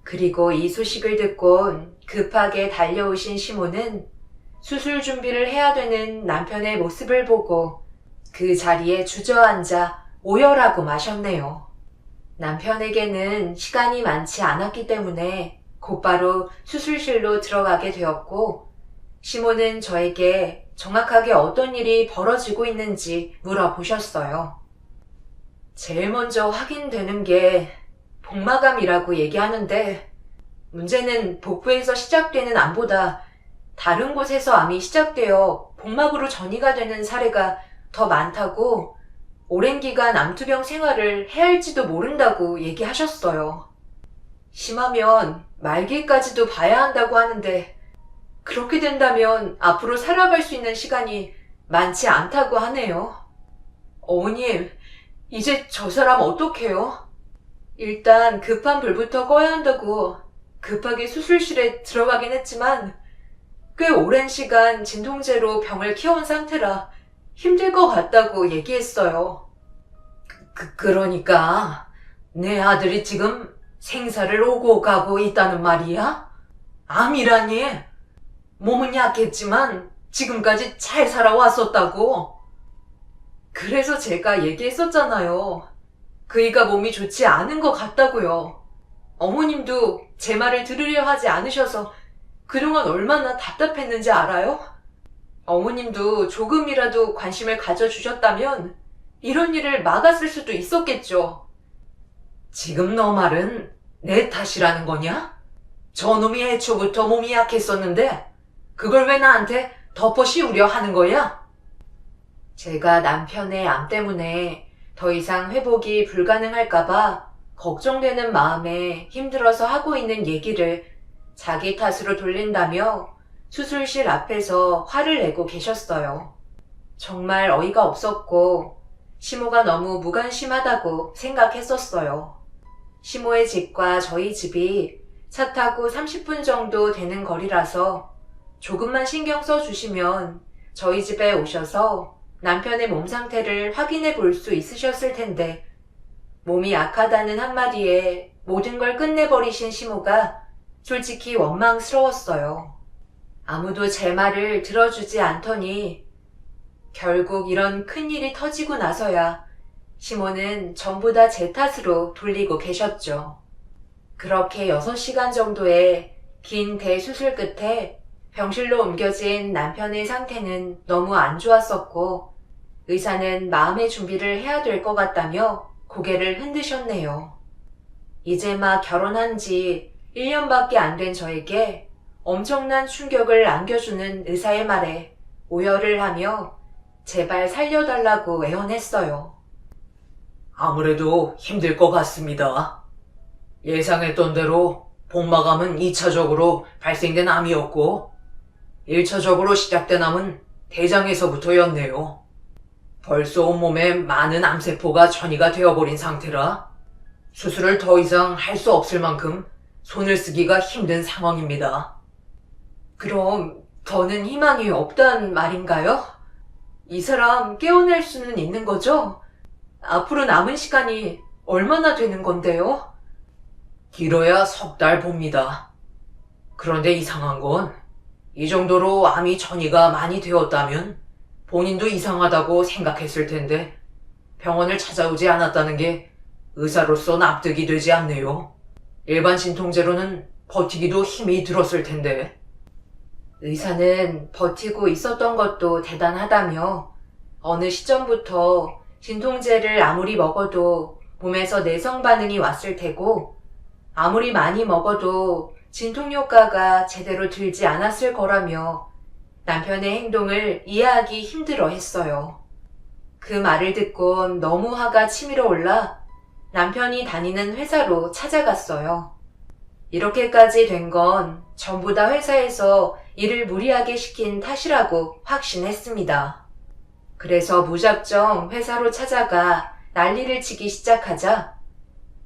그리고 이 소식을 듣곤 급하게 달려오신 시모는 수술 준비를 해야 되는 남편의 모습을 보고 그 자리에 주저앉아 오열하고 마셨네요. 남편에게는 시간이 많지 않았기 때문에 곧바로 수술실로 들어가게 되었고 시모는 저에게 정확하게 어떤 일이 벌어지고 있는지 물어보셨어요. 제일 먼저 확인되는 게 복마감이라고 얘기하는데 문제는 복부에서 시작되는 암보다 다른 곳에서 암이 시작되어 복막으로 전이가 되는 사례가 더 많다고 오랜 기간 암투병 생활을 해야 할지도 모른다고 얘기하셨어요. 심하면 말기까지도 봐야 한다고 하는데 그렇게 된다면 앞으로 살아갈 수 있는 시간이 많지 않다고 하네요. 어머님, 이제 저 사람 어떡해요? 일단 급한 불부터 꺼야 한다고 급하게 수술실에 들어가긴 했지만 꽤 오랜 시간 진통제로 병을 키워온 상태라 힘들 것 같다고 얘기했어요. 그러니까 내 아들이 지금 생사를 오고 가고 있다는 말이야? 암이라니? 몸은 약했지만 지금까지 잘 살아왔었다고? 그래서 제가 얘기했었잖아요. 그이가 몸이 좋지 않은 것 같다고요. 어머님도 제 말을 들으려 하지 않으셔서 그동안 얼마나 답답했는지 알아요? 어머님도 조금이라도 관심을 가져주셨다면 이런 일을 막았을 수도 있었겠죠. 지금 너 말은 내 탓이라는 거냐? 저놈이 애초부터 몸이 약했었는데 그걸 왜 나한테 덮어 씌우려 하는 거야? 제가 남편의 암 때문에 더 이상 회복이 불가능할까봐 걱정되는 마음에 힘들어서 하고 있는 얘기를 자기 탓으로 돌린다며 수술실 앞에서 화를 내고 계셨어요. 정말 어이가 없었고 시모가 너무 무관심하다고 생각했었어요. 시모의 집과 저희 집이 차 타고 30분 정도 되는 거리라서 조금만 신경 써주시면 저희 집에 오셔서 남편의 몸 상태를 확인해 볼 수 있으셨을 텐데 몸이 약하다는 한마디에 모든 걸 끝내버리신 시모가 솔직히 원망스러웠어요. 아무도 제 말을 들어주지 않더니 결국 이런 큰일이 터지고 나서야 시모는 전부 다 제 탓으로 돌리고 계셨죠. 그렇게 6시간 정도의 긴 대수술 끝에 병실로 옮겨진 남편의 상태는 너무 안 좋았었고 의사는 마음의 준비를 해야 될 것 같다며 고개를 흔드셨네요. 이제 막 결혼한 지 1년밖에 안 된 저에게 엄청난 충격을 안겨주는 의사의 말에 오열을 하며 제발 살려달라고 애원했어요. 아무래도 힘들 것 같습니다. 예상했던 대로 복마감은 2차적으로 발생된 암이었고 1차적으로 시작된 암은 대장에서부터였네요. 벌써 온몸에 많은 암세포가 전이가 되어버린 상태라 수술을 더 이상 할 수 없을 만큼 손을 쓰기가 힘든 상황입니다. 그럼 더는 희망이 없단 말인가요? 이 사람 깨어날 수는 있는 거죠? 앞으로 남은 시간이 얼마나 되는 건데요? 길어야 3달 봅니다. 그런데 이상한 건 이 정도로 암이 전이가 많이 되었다면 본인도 이상하다고 생각했을 텐데 병원을 찾아오지 않았다는 게 의사로서 납득이 되지 않네요. 일반 진통제로는 버티기도 힘이 들었을 텐데. 의사는 버티고 있었던 것도 대단하다며 어느 시점부터 진통제를 아무리 먹어도 몸에서 내성 반응이 왔을 테고 아무리 많이 먹어도 진통 효과가 제대로 들지 않았을 거라며 남편의 행동을 이해하기 힘들어 했어요. 그 말을 듣곤 너무 화가 치밀어 올라 남편이 다니는 회사로 찾아갔어요. 이렇게까지 된 건 전부 다 회사에서 일을 무리하게 시킨 탓이라고 확신했습니다. 그래서 무작정 회사로 찾아가 난리를 치기 시작하자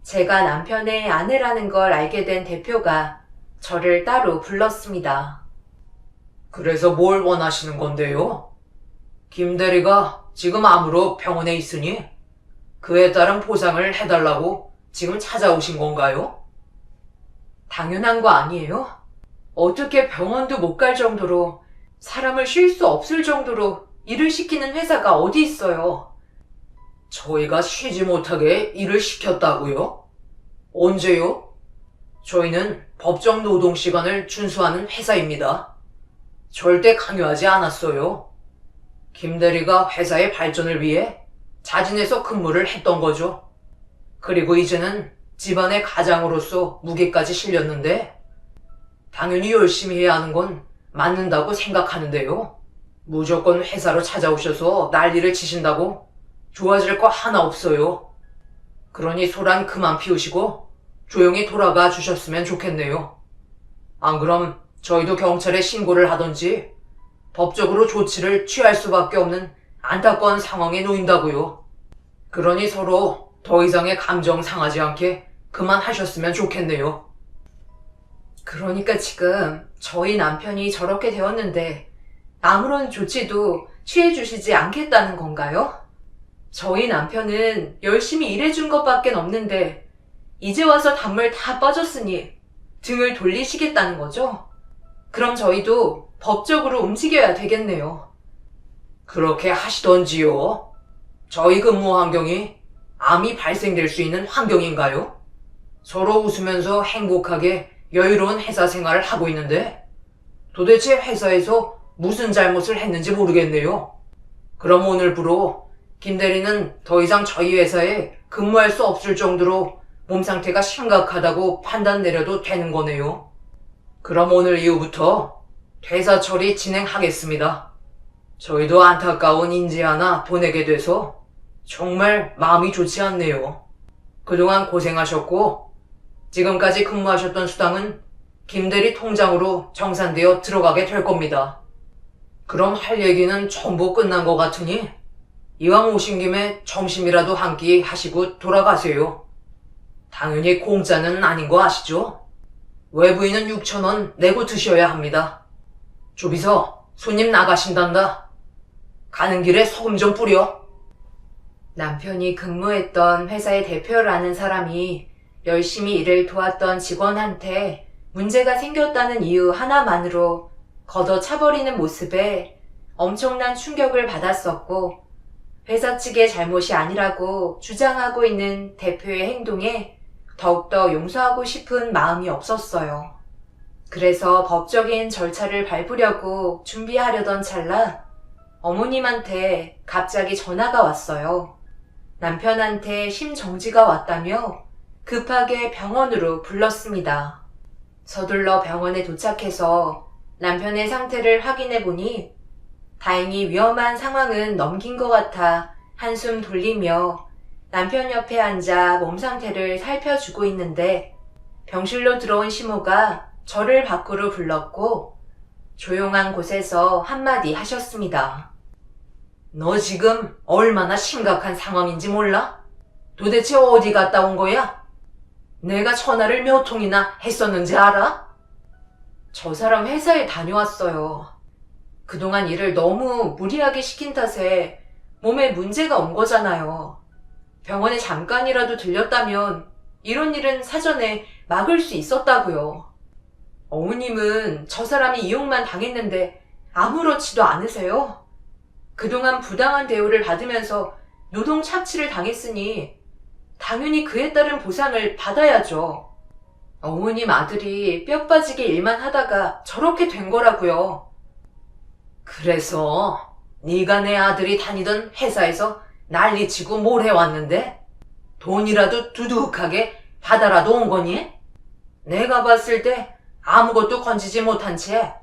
제가 남편의 아내라는 걸 알게 된 대표가 저를 따로 불렀습니다. 그래서 뭘 원하시는 건데요? 김 대리가 지금 암으로 병원에 있으니 그에 따른 보상을 해달라고 지금 찾아오신 건가요? 당연한 거 아니에요? 어떻게 병원도 못 갈 정도로 사람을 쉴 수 없을 정도로 일을 시키는 회사가 어디 있어요? 저희가 쉬지 못하게 일을 시켰다고요? 언제요? 저희는 법정 노동 시간을 준수하는 회사입니다. 절대 강요하지 않았어요. 김 대리가 회사의 발전을 위해 자진해서 근무를 했던 거죠. 그리고 이제는 집안의 가장으로서 무게까지 실렸는데 당연히 열심히 해야 하는 건 맞는다고 생각하는데요. 무조건 회사로 찾아오셔서 난리를 치신다고 좋아질 거 하나 없어요. 그러니 소란 그만 피우시고 조용히 돌아가 주셨으면 좋겠네요. 안 그럼 저희도 경찰에 신고를 하던지 법적으로 조치를 취할 수밖에 없는 안타까운 상황에 놓인다고요. 그러니 서로 더 이상의 감정 상하지 않게 그만하셨으면 좋겠네요. 그러니까 지금 저희 남편이 저렇게 되었는데 아무런 조치도 취해주시지 않겠다는 건가요? 저희 남편은 열심히 일해준 것밖에 없는데 이제 와서 단물 다 빠졌으니 등을 돌리시겠다는 거죠? 그럼 저희도 법적으로 움직여야 되겠네요. 그렇게 하시던지요. 저희 근무 환경이 암이 발생될 수 있는 환경인가요? 서로 웃으면서 행복하게 여유로운 회사 생활을 하고 있는데 도대체 회사에서 무슨 잘못을 했는지 모르겠네요. 그럼 오늘부로 김 대리는 더 이상 저희 회사에 근무할 수 없을 정도로 몸 상태가 심각하다고 판단 내려도 되는 거네요. 그럼 오늘 이후부터 퇴사 처리 진행하겠습니다. 저희도 안타까운 인지 하나 보내게 돼서 정말 마음이 좋지 않네요. 그동안 고생하셨고 지금까지 근무하셨던 수당은 김 대리 통장으로 정산되어 들어가게 될 겁니다. 그럼 할 얘기는 전부 끝난 것 같으니 이왕 오신 김에 점심이라도 한 끼 하시고 돌아가세요. 당연히 공짜는 아닌 거 아시죠? 외부인은 6,000원 내고 드셔야 합니다. 조비서, 손님 나가신단다. 가는 길에 소금 좀 뿌려. 남편이 근무했던 회사의 대표라는 사람이 열심히 일을 도왔던 직원한테 문제가 생겼다는 이유 하나만으로 걷어차버리는 모습에 엄청난 충격을 받았었고 회사 측의 잘못이 아니라고 주장하고 있는 대표의 행동에 더욱더 용서하고 싶은 마음이 없었어요. 그래서 법적인 절차를 밟으려고 준비하려던 찰나 어머님한테 갑자기 전화가 왔어요. 남편한테 심정지가 왔다며 급하게 병원으로 불렀습니다. 서둘러 병원에 도착해서 남편의 상태를 확인해 보니 다행히 위험한 상황은 넘긴 것 같아 한숨 돌리며 남편 옆에 앉아 몸 상태를 살펴주고 있는데 병실로 들어온 시모가 저를 밖으로 불렀고 조용한 곳에서 한마디 하셨습니다. 너 지금 얼마나 심각한 상황인지 몰라? 도대체 어디 갔다 온 거야? 내가 전화를 몇 통이나 했었는지 알아? 저 사람 회사에 다녀왔어요. 그동안 일을 너무 무리하게 시킨 탓에 몸에 문제가 온 거잖아요. 병원에 잠깐이라도 들렸다면 이런 일은 사전에 막을 수 있었다고요. 어머님은 저 사람이 이용만 당했는데 아무렇지도 않으세요? 그동안 부당한 대우를 받으면서 노동 착취를 당했으니 당연히 그에 따른 보상을 받아야죠. 어머님 아들이 뼈 빠지게 일만 하다가 저렇게 된 거라고요. 그래서 네가 내 아들이 다니던 회사에서 난리치고 뭘 해왔는데 돈이라도 두둑하게 받아라도 온 거니? 내가 봤을 때 아무것도 건지지 못한 채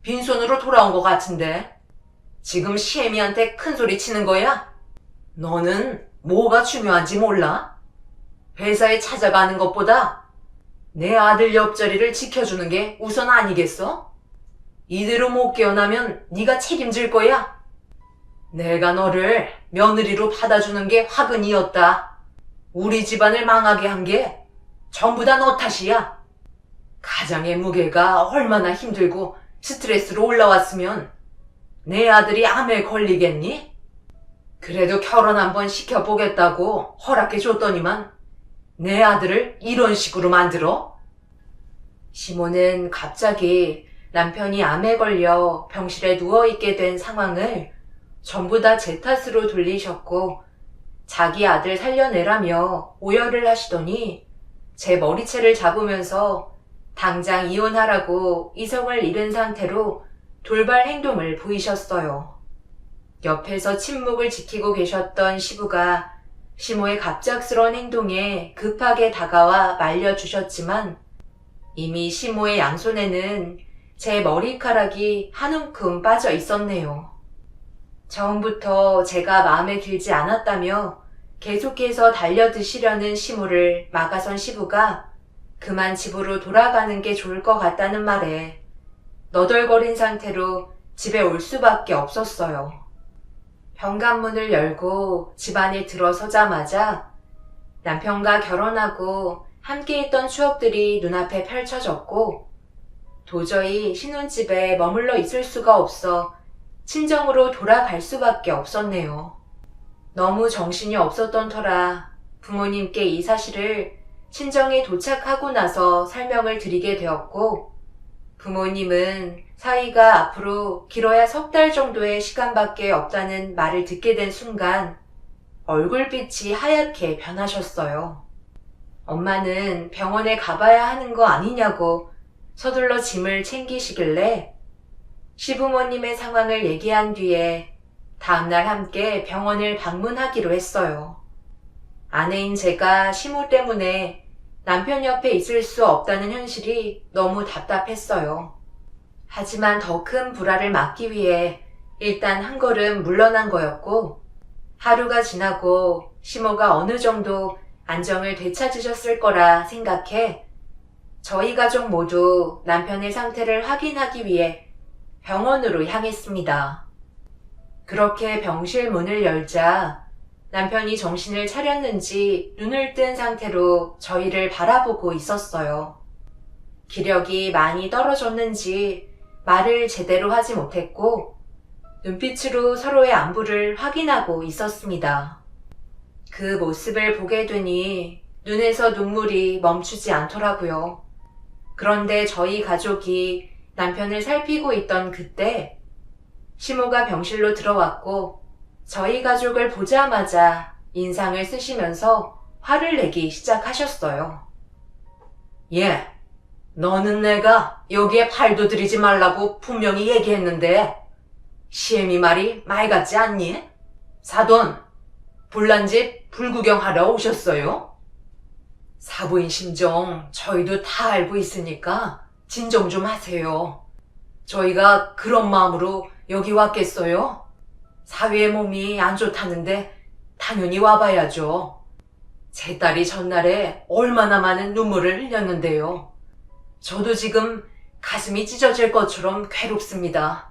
빈손으로 돌아온 것 같은데 지금 시애미한테 큰 소리 치는 거야? 너는 뭐가 중요한지 몰라? 회사에 찾아가는 것보다 내 아들 옆자리를 지켜주는 게 우선 아니겠어? 이대로 못 깨어나면 네가 책임질 거야. 내가 너를 며느리로 받아주는 게 화근이었다. 우리 집안을 망하게 한 게 전부 다 너 탓이야. 가장의 무게가 얼마나 힘들고 스트레스로 올라왔으면 내 아들이 암에 걸리겠니? 그래도 결혼 한번 시켜보겠다고 허락해 줬더니만 내 아들을 이런 식으로 만들어? 시모는 갑자기 남편이 암에 걸려 병실에 누워있게 된 상황을 전부 다 제 탓으로 돌리셨고 자기 아들 살려내라며 오열을 하시더니 제 머리채를 잡으면서 당장 이혼하라고 이성을 잃은 상태로 돌발 행동을 보이셨어요. 옆에서 침묵을 지키고 계셨던 시부가 시모의 갑작스러운 행동에 급하게 다가와 말려주셨지만 이미 시모의 양손에는 제 머리카락이 한 움큼 빠져 있었네요. 처음부터 제가 마음에 들지 않았다며 계속해서 달려드시려는 시모를 막아선 시부가 그만 집으로 돌아가는 게 좋을 것 같다는 말에 너덜거린 상태로 집에 올 수밖에 없었어요. 현관문을 열고 집 안에 들어서자마자 남편과 결혼하고 함께했던 추억들이 눈앞에 펼쳐졌고 도저히 신혼집에 머물러 있을 수가 없어 친정으로 돌아갈 수밖에 없었네요. 너무 정신이 없었던 터라 부모님께 이 사실을 친정에 도착하고 나서 설명을 드리게 되었고 부모님은 사이가 앞으로 길어야 3달 정도의 시간밖에 없다는 말을 듣게 된 순간 얼굴빛이 하얗게 변하셨어요. 엄마는 병원에 가봐야 하는 거 아니냐고 서둘러 짐을 챙기시길래 시부모님의 상황을 얘기한 뒤에 다음날 함께 병원을 방문하기로 했어요. 아내인 제가 시모 때문에 남편 옆에 있을 수 없다는 현실이 너무 답답했어요. 하지만 더 큰 불화를 막기 위해 일단 한 걸음 물러난 거였고 하루가 지나고 시모가 어느 정도 안정을 되찾으셨을 거라 생각해 저희 가족 모두 남편의 상태를 확인하기 위해 병원으로 향했습니다. 그렇게 병실 문을 열자 남편이 정신을 차렸는지 눈을 뜬 상태로 저희를 바라보고 있었어요. 기력이 많이 떨어졌는지 말을 제대로 하지 못했고 눈빛으로 서로의 안부를 확인하고 있었습니다. 그 모습을 보게 되니 눈에서 눈물이 멈추지 않더라고요. 그런데 저희 가족이 남편을 살피고 있던 그때 시모가 병실로 들어왔고 저희 가족을 보자마자 인상을 쓰시면서 화를 내기 시작하셨어요. 예, 너는 내가 여기에 팔도 들이지 말라고 분명히 얘기했는데 시애미 말이 말 같지 않니? 사돈, 불난집 불구경하러 오셨어요? 사부인 심정 저희도 다 알고 있으니까 진정 좀 하세요. 저희가 그런 마음으로 여기 왔겠어요? 사위의 몸이 안 좋다는데 당연히 와봐야죠. 제 딸이 전날에 얼마나 많은 눈물을 흘렸는데요. 저도 지금 가슴이 찢어질 것처럼 괴롭습니다.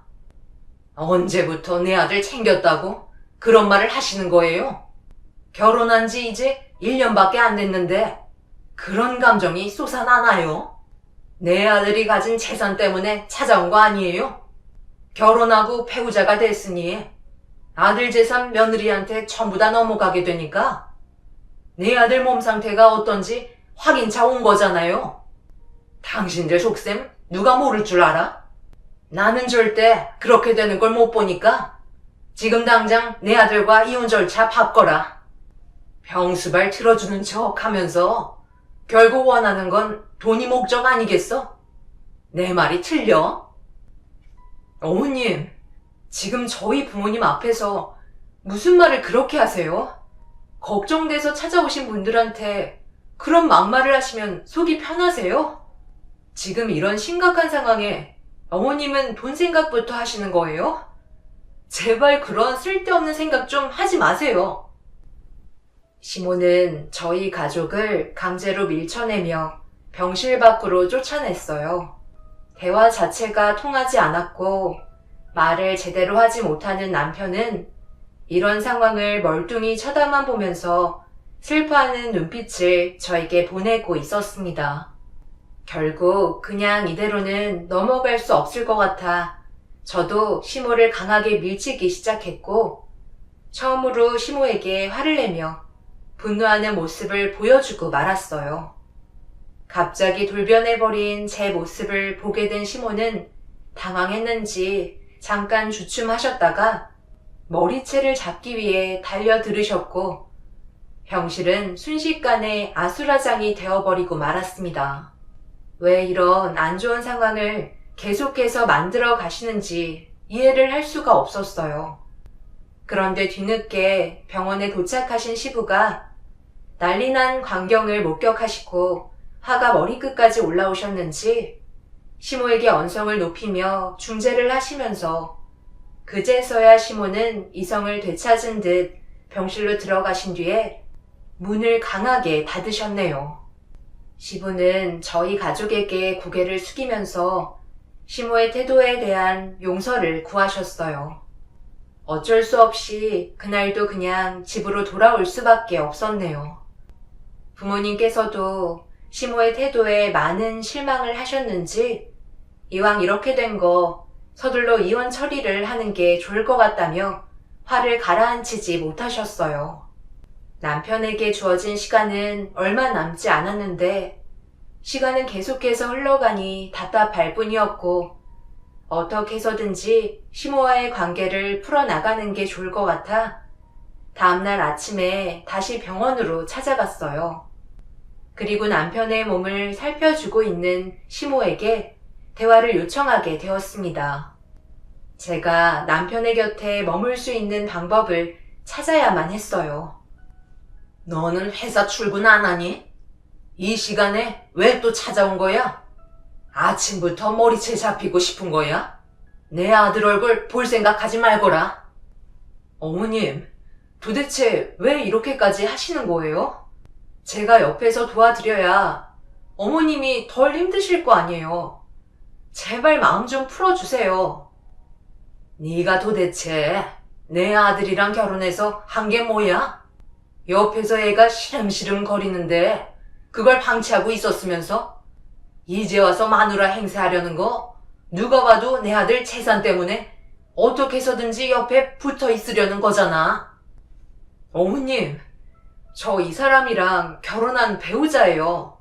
언제부터 내 아들 챙겼다고 그런 말을 하시는 거예요? 결혼한 지 이제 1년밖에 안 됐는데 그런 감정이 솟아나나요? 내 아들이 가진 재산 때문에 찾아온 거 아니에요? 결혼하고 배우자가 됐으니 아들 재산 며느리한테 전부 다 넘어가게 되니까 내 아들 몸 상태가 어떤지 확인차 온 거잖아요. 당신들 속셈 누가 모를 줄 알아? 나는 절대 그렇게 되는 걸 못 보니까 지금 당장 내 아들과 이혼 절차 바꿔라. 병수발 틀어주는 척 하면서 결국 원하는 건 돈이 목적 아니겠어? 내 말이 틀려? 어머님, 지금 저희 부모님 앞에서 무슨 말을 그렇게 하세요? 걱정돼서 찾아오신 분들한테 그런 막말을 하시면 속이 편하세요? 지금 이런 심각한 상황에 어머님은 돈 생각부터 하시는 거예요? 제발 그런 쓸데없는 생각 좀 하지 마세요. 시모는 저희 가족을 강제로 밀쳐내며 병실 밖으로 쫓아냈어요. 대화 자체가 통하지 않았고 말을 제대로 하지 못하는 남편은 이런 상황을 멀뚱히 쳐다만 보면서 슬퍼하는 눈빛을 저에게 보내고 있었습니다. 결국 그냥 이대로는 넘어갈 수 없을 것 같아 저도 시모를 강하게 밀치기 시작했고 처음으로 시모에게 화를 내며 분노하는 모습을 보여주고 말았어요. 갑자기 돌변해버린 제 모습을 보게 된 시모는 당황했는지 잠깐 주춤하셨다가 머리채를 잡기 위해 달려들으셨고 병실은 순식간에 아수라장이 되어버리고 말았습니다. 왜 이런 안 좋은 상황을 계속해서 만들어 가시는지 이해를 할 수가 없었어요. 그런데 뒤늦게 병원에 도착하신 시부가 난리난 광경을 목격하시고 화가 머리끝까지 올라오셨는지 시모에게 언성을 높이며 중재를 하시면서 그제서야 시모는 이성을 되찾은 듯 병실로 들어가신 뒤에 문을 강하게 닫으셨네요. 시부는 저희 가족에게 고개를 숙이면서 시모의 태도에 대한 용서를 구하셨어요. 어쩔 수 없이 그날도 그냥 집으로 돌아올 수밖에 없었네요. 부모님께서도 시모의 태도에 많은 실망을 하셨는지 이왕 이렇게 된 거 서둘러 이혼 처리를 하는 게 좋을 것 같다며 화를 가라앉히지 못하셨어요. 남편에게 주어진 시간은 얼마 남지 않았는데 시간은 계속해서 흘러가니 답답할 뿐이었고 어떻게 해서든지 시모와의 관계를 풀어나가는 게 좋을 것 같아 다음날 아침에 다시 병원으로 찾아갔어요. 그리고 남편의 몸을 살펴주고 있는 시모에게 대화를 요청하게 되었습니다. 제가 남편의 곁에 머물 수 있는 방법을 찾아야만 했어요. 너는 회사 출근 안 하니? 이 시간에 왜 또 찾아온 거야? 아침부터 머리채 잡히고 싶은 거야? 내 아들 얼굴 볼 생각하지 말거라. 어머님, 도대체 왜 이렇게까지 하시는 거예요? 제가 옆에서 도와드려야 어머님이 덜 힘드실 거 아니에요. 제발 마음 좀 풀어주세요. 네가 도대체 내 아들이랑 결혼해서 한 게 뭐야? 옆에서 애가 시름시름 거리는데 그걸 방치하고 있었으면서 이제 와서 마누라 행세하려는 거 누가 봐도 내 아들 재산 때문에 어떻게 해서든지 옆에 붙어 있으려는 거잖아. 어머님, 저 이 사람이랑 결혼한 배우자예요.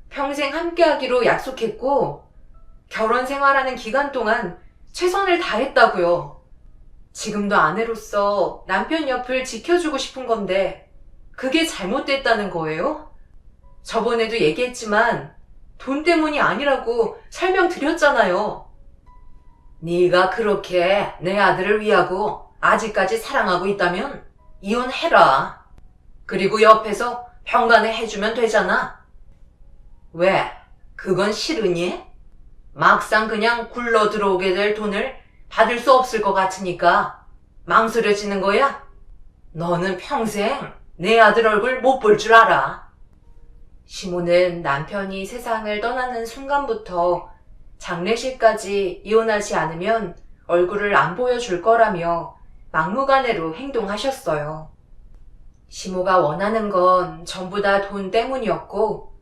평생 함께하기로 약속했고 결혼 생활하는 기간 동안 최선을 다했다고요. 지금도 아내로서 남편 옆을 지켜주고 싶은 건데 그게 잘못됐다는 거예요? 저번에도 얘기했지만 돈 때문이 아니라고 설명드렸잖아요. 네가 그렇게 내 아들을 위하고 아직까지 사랑하고 있다면 이혼해라. 그리고 옆에서 평간을 해주면 되잖아. 왜? 그건 싫으니? 막상 그냥 굴러 들어오게 될 돈을 받을 수 없을 것 같으니까 망설여지는 거야? 너는 평생 내 아들 얼굴 못 볼 줄 알아. 시모는 남편이 세상을 떠나는 순간부터 장례식까지 이혼하지 않으면 얼굴을 안 보여줄 거라며 막무가내로 행동하셨어요. 시모가 원하는 건 전부 다 돈 때문이었고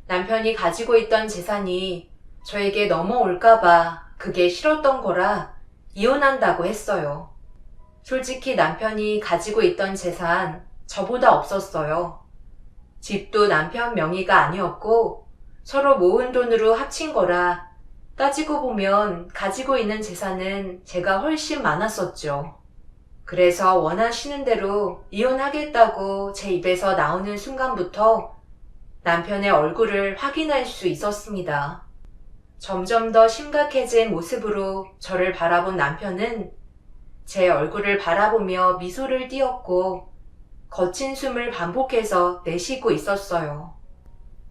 남편이 가지고 있던 재산이 저에게 넘어올까봐 그게 싫었던 거라 이혼한다고 했어요. 솔직히 남편이 가지고 있던 재산 저보다 없었어요. 집도 남편 명의가 아니었고 서로 모은 돈으로 합친 거라 따지고 보면 가지고 있는 재산은 제가 훨씬 많았었죠. 그래서 원하시는 대로 이혼하겠다고 제 입에서 나오는 순간부터 남편의 얼굴을 확인할 수 있었습니다. 점점 더 심각해진 모습으로 저를 바라본 남편은 제 얼굴을 바라보며 미소를 띄었고 거친 숨을 반복해서 내쉬고 있었어요.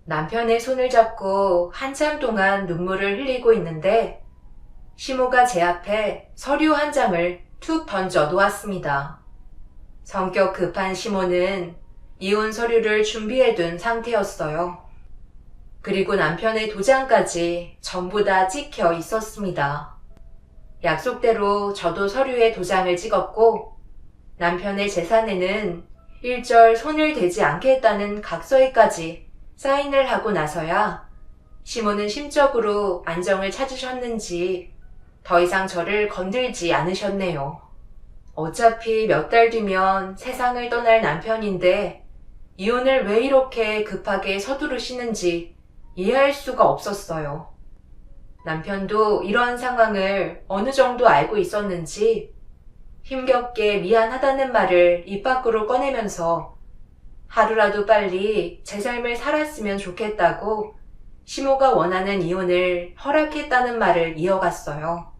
남편의 손을 잡고 한참 동안 눈물을 흘리고 있는데 시모가 제 앞에 서류 한 장을 툭 던져 놓았습니다. 성격 급한 시모는 이혼 서류를 준비해둔 상태였어요. 그리고 남편의 도장까지 전부 다 찍혀 있었습니다. 약속대로 저도 서류에 도장을 찍었고 남편의 재산에는 일절 손을 대지 않겠다는 각서에까지 사인을 하고 나서야 시모는 심적으로 안정을 찾으셨는지 더 이상 저를 건들지 않으셨네요. 어차피 몇 달 뒤면 세상을 떠날 남편인데 이혼을 왜 이렇게 급하게 서두르시는지 이해할 수가 없었어요. 남편도 이런 상황을 어느 정도 알고 있었는지 힘겹게 미안하다는 말을 입 밖으로 꺼내면서 하루라도 빨리 제 삶을 살았으면 좋겠다고 시모가 원하는 이혼을 허락했다는 말을 이어갔어요.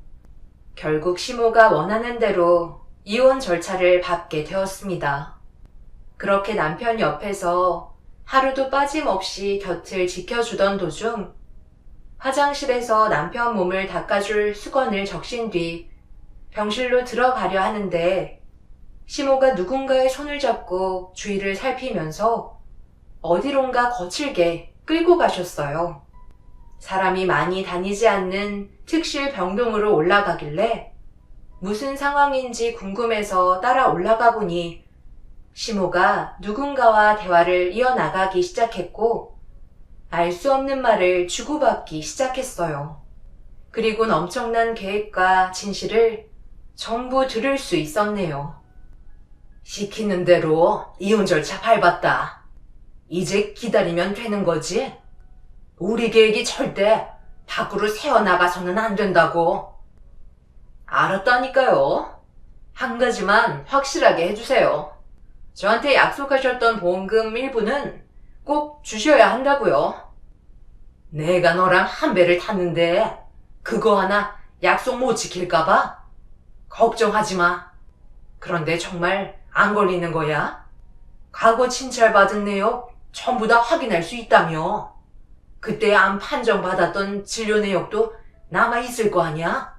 결국 시모가 원하는 대로 이혼 절차를 밟게 되었습니다. 그렇게 남편 옆에서 하루도 빠짐없이 곁을 지켜주던 도중 화장실에서 남편 몸을 닦아줄 수건을 적신 뒤 병실로 들어가려 하는데 시모가 누군가의 손을 잡고 주위를 살피면서 어디론가 거칠게 끌고 가셨어요. 사람이 많이 다니지 않는 특실 병동으로 올라가길래 무슨 상황인지 궁금해서 따라 올라가 보니 시모가 누군가와 대화를 이어나가기 시작했고 알 수 없는 말을 주고받기 시작했어요. 그리곤 엄청난 계획과 진실을 전부 들을 수 있었네요. 시키는 대로 이혼 절차 밟았다. 이제 기다리면 되는 거지? 우리 계획이 절대 밖으로 새어나가서는 안 된다고. 알았다니까요. 한 가지만 확실하게 해주세요. 저한테 약속하셨던 보험금 일부는 꼭 주셔야 한다고요. 내가 너랑 한 배를 탔는데 그거 하나 약속 못 지킬까봐? 걱정하지 마. 그런데 정말 안 걸리는 거야? 과거 친찰받은 내역 전부 다 확인할 수 있다며. 그때 암 판정받았던 진료 내역도 남아있을 거 아니야?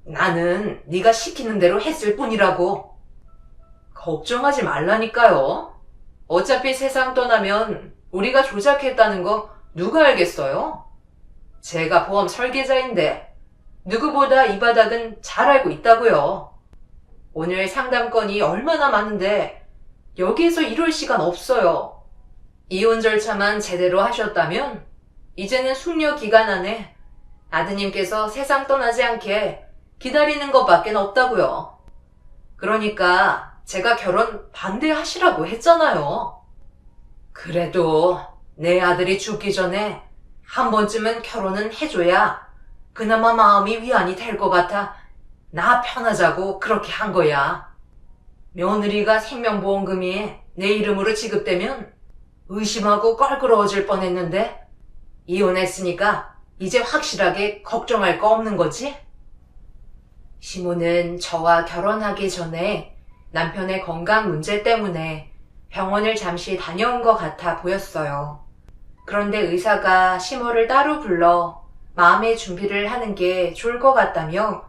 나는 네가 시키는 대로 했을 뿐이라고. 걱정하지 말라니까요. 어차피 세상 떠나면 우리가 조작했다는 거 누가 알겠어요? 제가 보험 설계자인데 누구보다 이 바닥은 잘 알고 있다고요. 오늘 상담건이 얼마나 많은데 여기에서 이럴 시간 없어요. 이혼 절차만 제대로 하셨다면 이제는 숙려 기간 안에 아드님께서 세상 떠나지 않게 기다리는 것밖엔 없다고요. 그러니까 제가 결혼 반대하시라고 했잖아요. 그래도 내 아들이 죽기 전에 한 번쯤은 결혼은 해줘야 그나마 마음이 위안이 될 것 같아 나 편하자고 그렇게 한 거야. 며느리가 생명보험금이 내 이름으로 지급되면 의심하고 껄끄러워질 뻔했는데 이혼했으니까 이제 확실하게 걱정할 거 없는 거지? 시모는 저와 결혼하기 전에 남편의 건강 문제 때문에 병원을 잠시 다녀온 것 같아 보였어요. 그런데 의사가 시모를 따로 불러 마음의 준비를 하는 게 좋을 것 같다며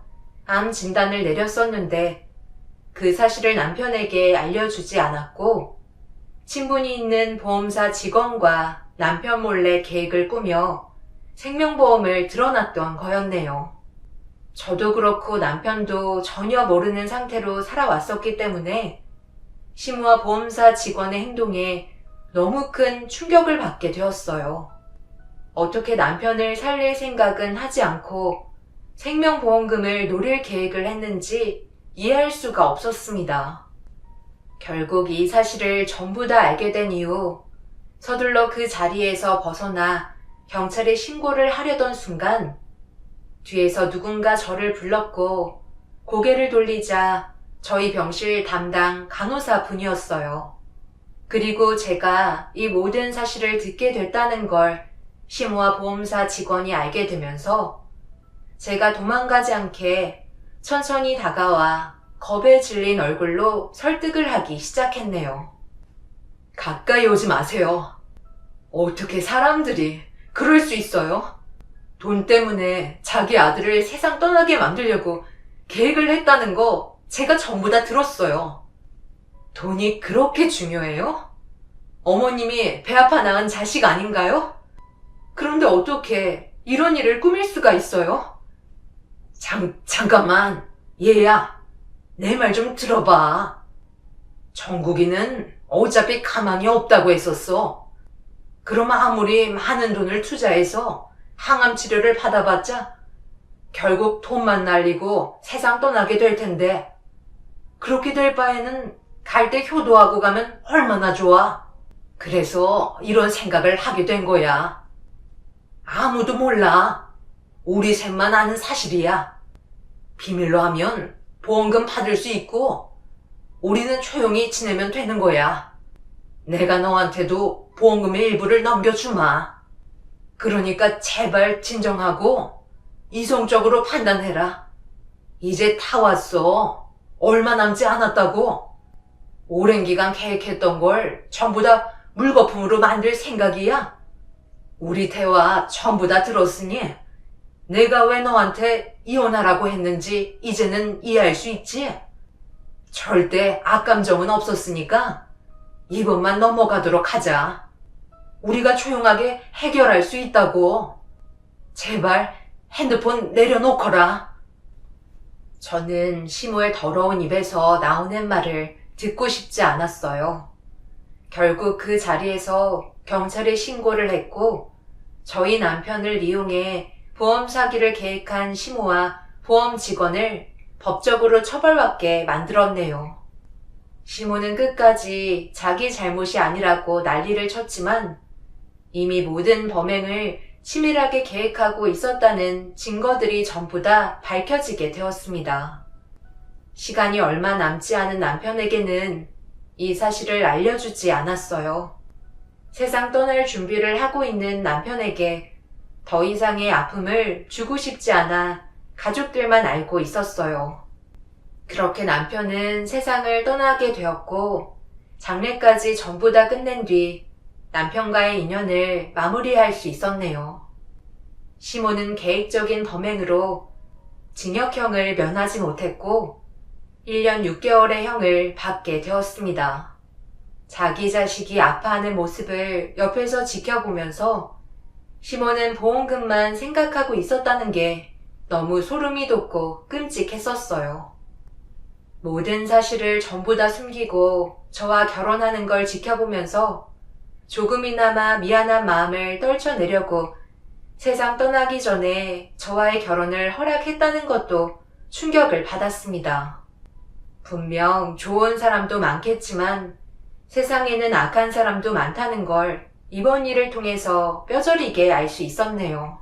암 진단을 내렸었는데 그 사실을 남편에게 알려주지 않았고 친분이 있는 보험사 직원과 남편 몰래 계획을 꾸며 생명보험을 들어놨던 거였네요. 저도 그렇고 남편도 전혀 모르는 상태로 살아왔었기 때문에 시모와 보험사 직원의 행동에 너무 큰 충격을 받게 되었어요. 어떻게 남편을 살릴 생각은 하지 않고 생명보험금을 노릴 계획을 했는지 이해할 수가 없었습니다. 결국 이 사실을 전부 다 알게 된 이후 서둘러 그 자리에서 벗어나 경찰에 신고를 하려던 순간 뒤에서 누군가 저를 불렀고 고개를 돌리자 저희 병실 담당 간호사 분이었어요. 그리고 제가 이 모든 사실을 듣게 됐다는 걸 시모와 보험사 직원이 알게 되면서 제가 도망가지 않게 천천히 다가와 겁에 질린 얼굴로 설득을 하기 시작했네요. 가까이 오지 마세요. 어떻게 사람들이 그럴 수 있어요? 돈 때문에 자기 아들을 세상 떠나게 만들려고 계획을 했다는 거 제가 전부 다 들었어요. 돈이 그렇게 중요해요? 어머님이 배 아파 낳은 자식 아닌가요? 그런데 어떻게 이런 일을 꾸밀 수가 있어요? 잠깐만. 얘야, 내 말 좀 들어봐. 정국이는 어차피 가망이 없다고 했었어. 그럼 아무리 많은 돈을 투자해서 항암 치료를 받아봤자 결국 돈만 날리고 세상 떠나게 될 텐데, 그렇게 될 바에는 갈 때 효도하고 가면 얼마나 좋아. 그래서 이런 생각을 하게 된 거야. 아무도 몰라. 우리 셋만 아는 사실이야. 비밀로 하면 보험금 받을 수 있고 우리는 조용히 지내면 되는 거야. 내가 너한테도 보험금의 일부를 넘겨주마. 그러니까 제발 진정하고 이성적으로 판단해라. 이제 다 왔어. 얼마 남지 않았다고. 오랜 기간 계획했던 걸 전부 다 물거품으로 만들 생각이야. 우리 대화 전부 다 들었으니 내가 왜 너한테 이혼하라고 했는지 이제는 이해할 수 있지? 절대 악감정은 없었으니까 이번만 넘어가도록 하자. 우리가 조용하게 해결할 수 있다고. 제발 핸드폰 내려놓거라. 저는 시모의 더러운 입에서 나오는 말을 듣고 싶지 않았어요. 결국 그 자리에서 경찰에 신고를 했고 저희 남편을 이용해 보험 사기를 계획한 시모와 보험 직원을 법적으로 처벌받게 만들었네요. 시모는 끝까지 자기 잘못이 아니라고 난리를 쳤지만 이미 모든 범행을 치밀하게 계획하고 있었다는 증거들이 전부 다 밝혀지게 되었습니다. 시간이 얼마 남지 않은 남편에게는 이 사실을 알려주지 않았어요. 세상 떠날 준비를 하고 있는 남편에게 더 이상의 아픔을 주고 싶지 않아 가족들만 알고 있었어요. 그렇게 남편은 세상을 떠나게 되었고 장례까지 전부 다 끝낸 뒤 남편과의 인연을 마무리할 수 있었네요. 시모는 계획적인 범행으로 징역형을 면하지 못했고 1년 6개월의 형을 받게 되었습니다. 자기 자식이 아파하는 모습을 옆에서 지켜보면서 시모는 보험금만 생각하고 있었다는 게 너무 소름이 돋고 끔찍했었어요. 모든 사실을 전부 다 숨기고 저와 결혼하는 걸 지켜보면서 조금이나마 미안한 마음을 떨쳐내려고 세상 떠나기 전에 저와의 결혼을 허락했다는 것도 충격을 받았습니다. 분명 좋은 사람도 많겠지만 세상에는 악한 사람도 많다는 걸 이번 일을 통해서 뼈저리게 알 수 있었네요.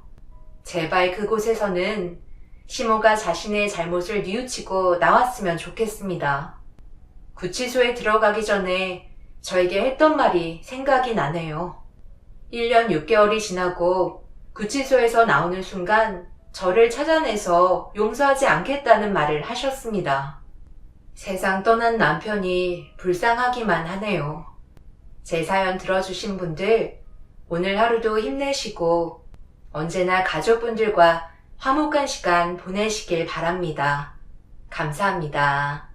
제발 그곳에서는 시모가 자신의 잘못을 뉘우치고 나왔으면 좋겠습니다. 구치소에 들어가기 전에 저에게 했던 말이 생각이 나네요. 1년 6개월이 지나고 구치소에서 나오는 순간 저를 찾아내서 용서하지 않겠다는 말을 하셨습니다. 세상 떠난 남편이 불쌍하기만 하네요. 제 사연 들어주신 분들, 오늘 하루도 힘내시고 언제나 가족분들과 화목한 시간 보내시길 바랍니다. 감사합니다.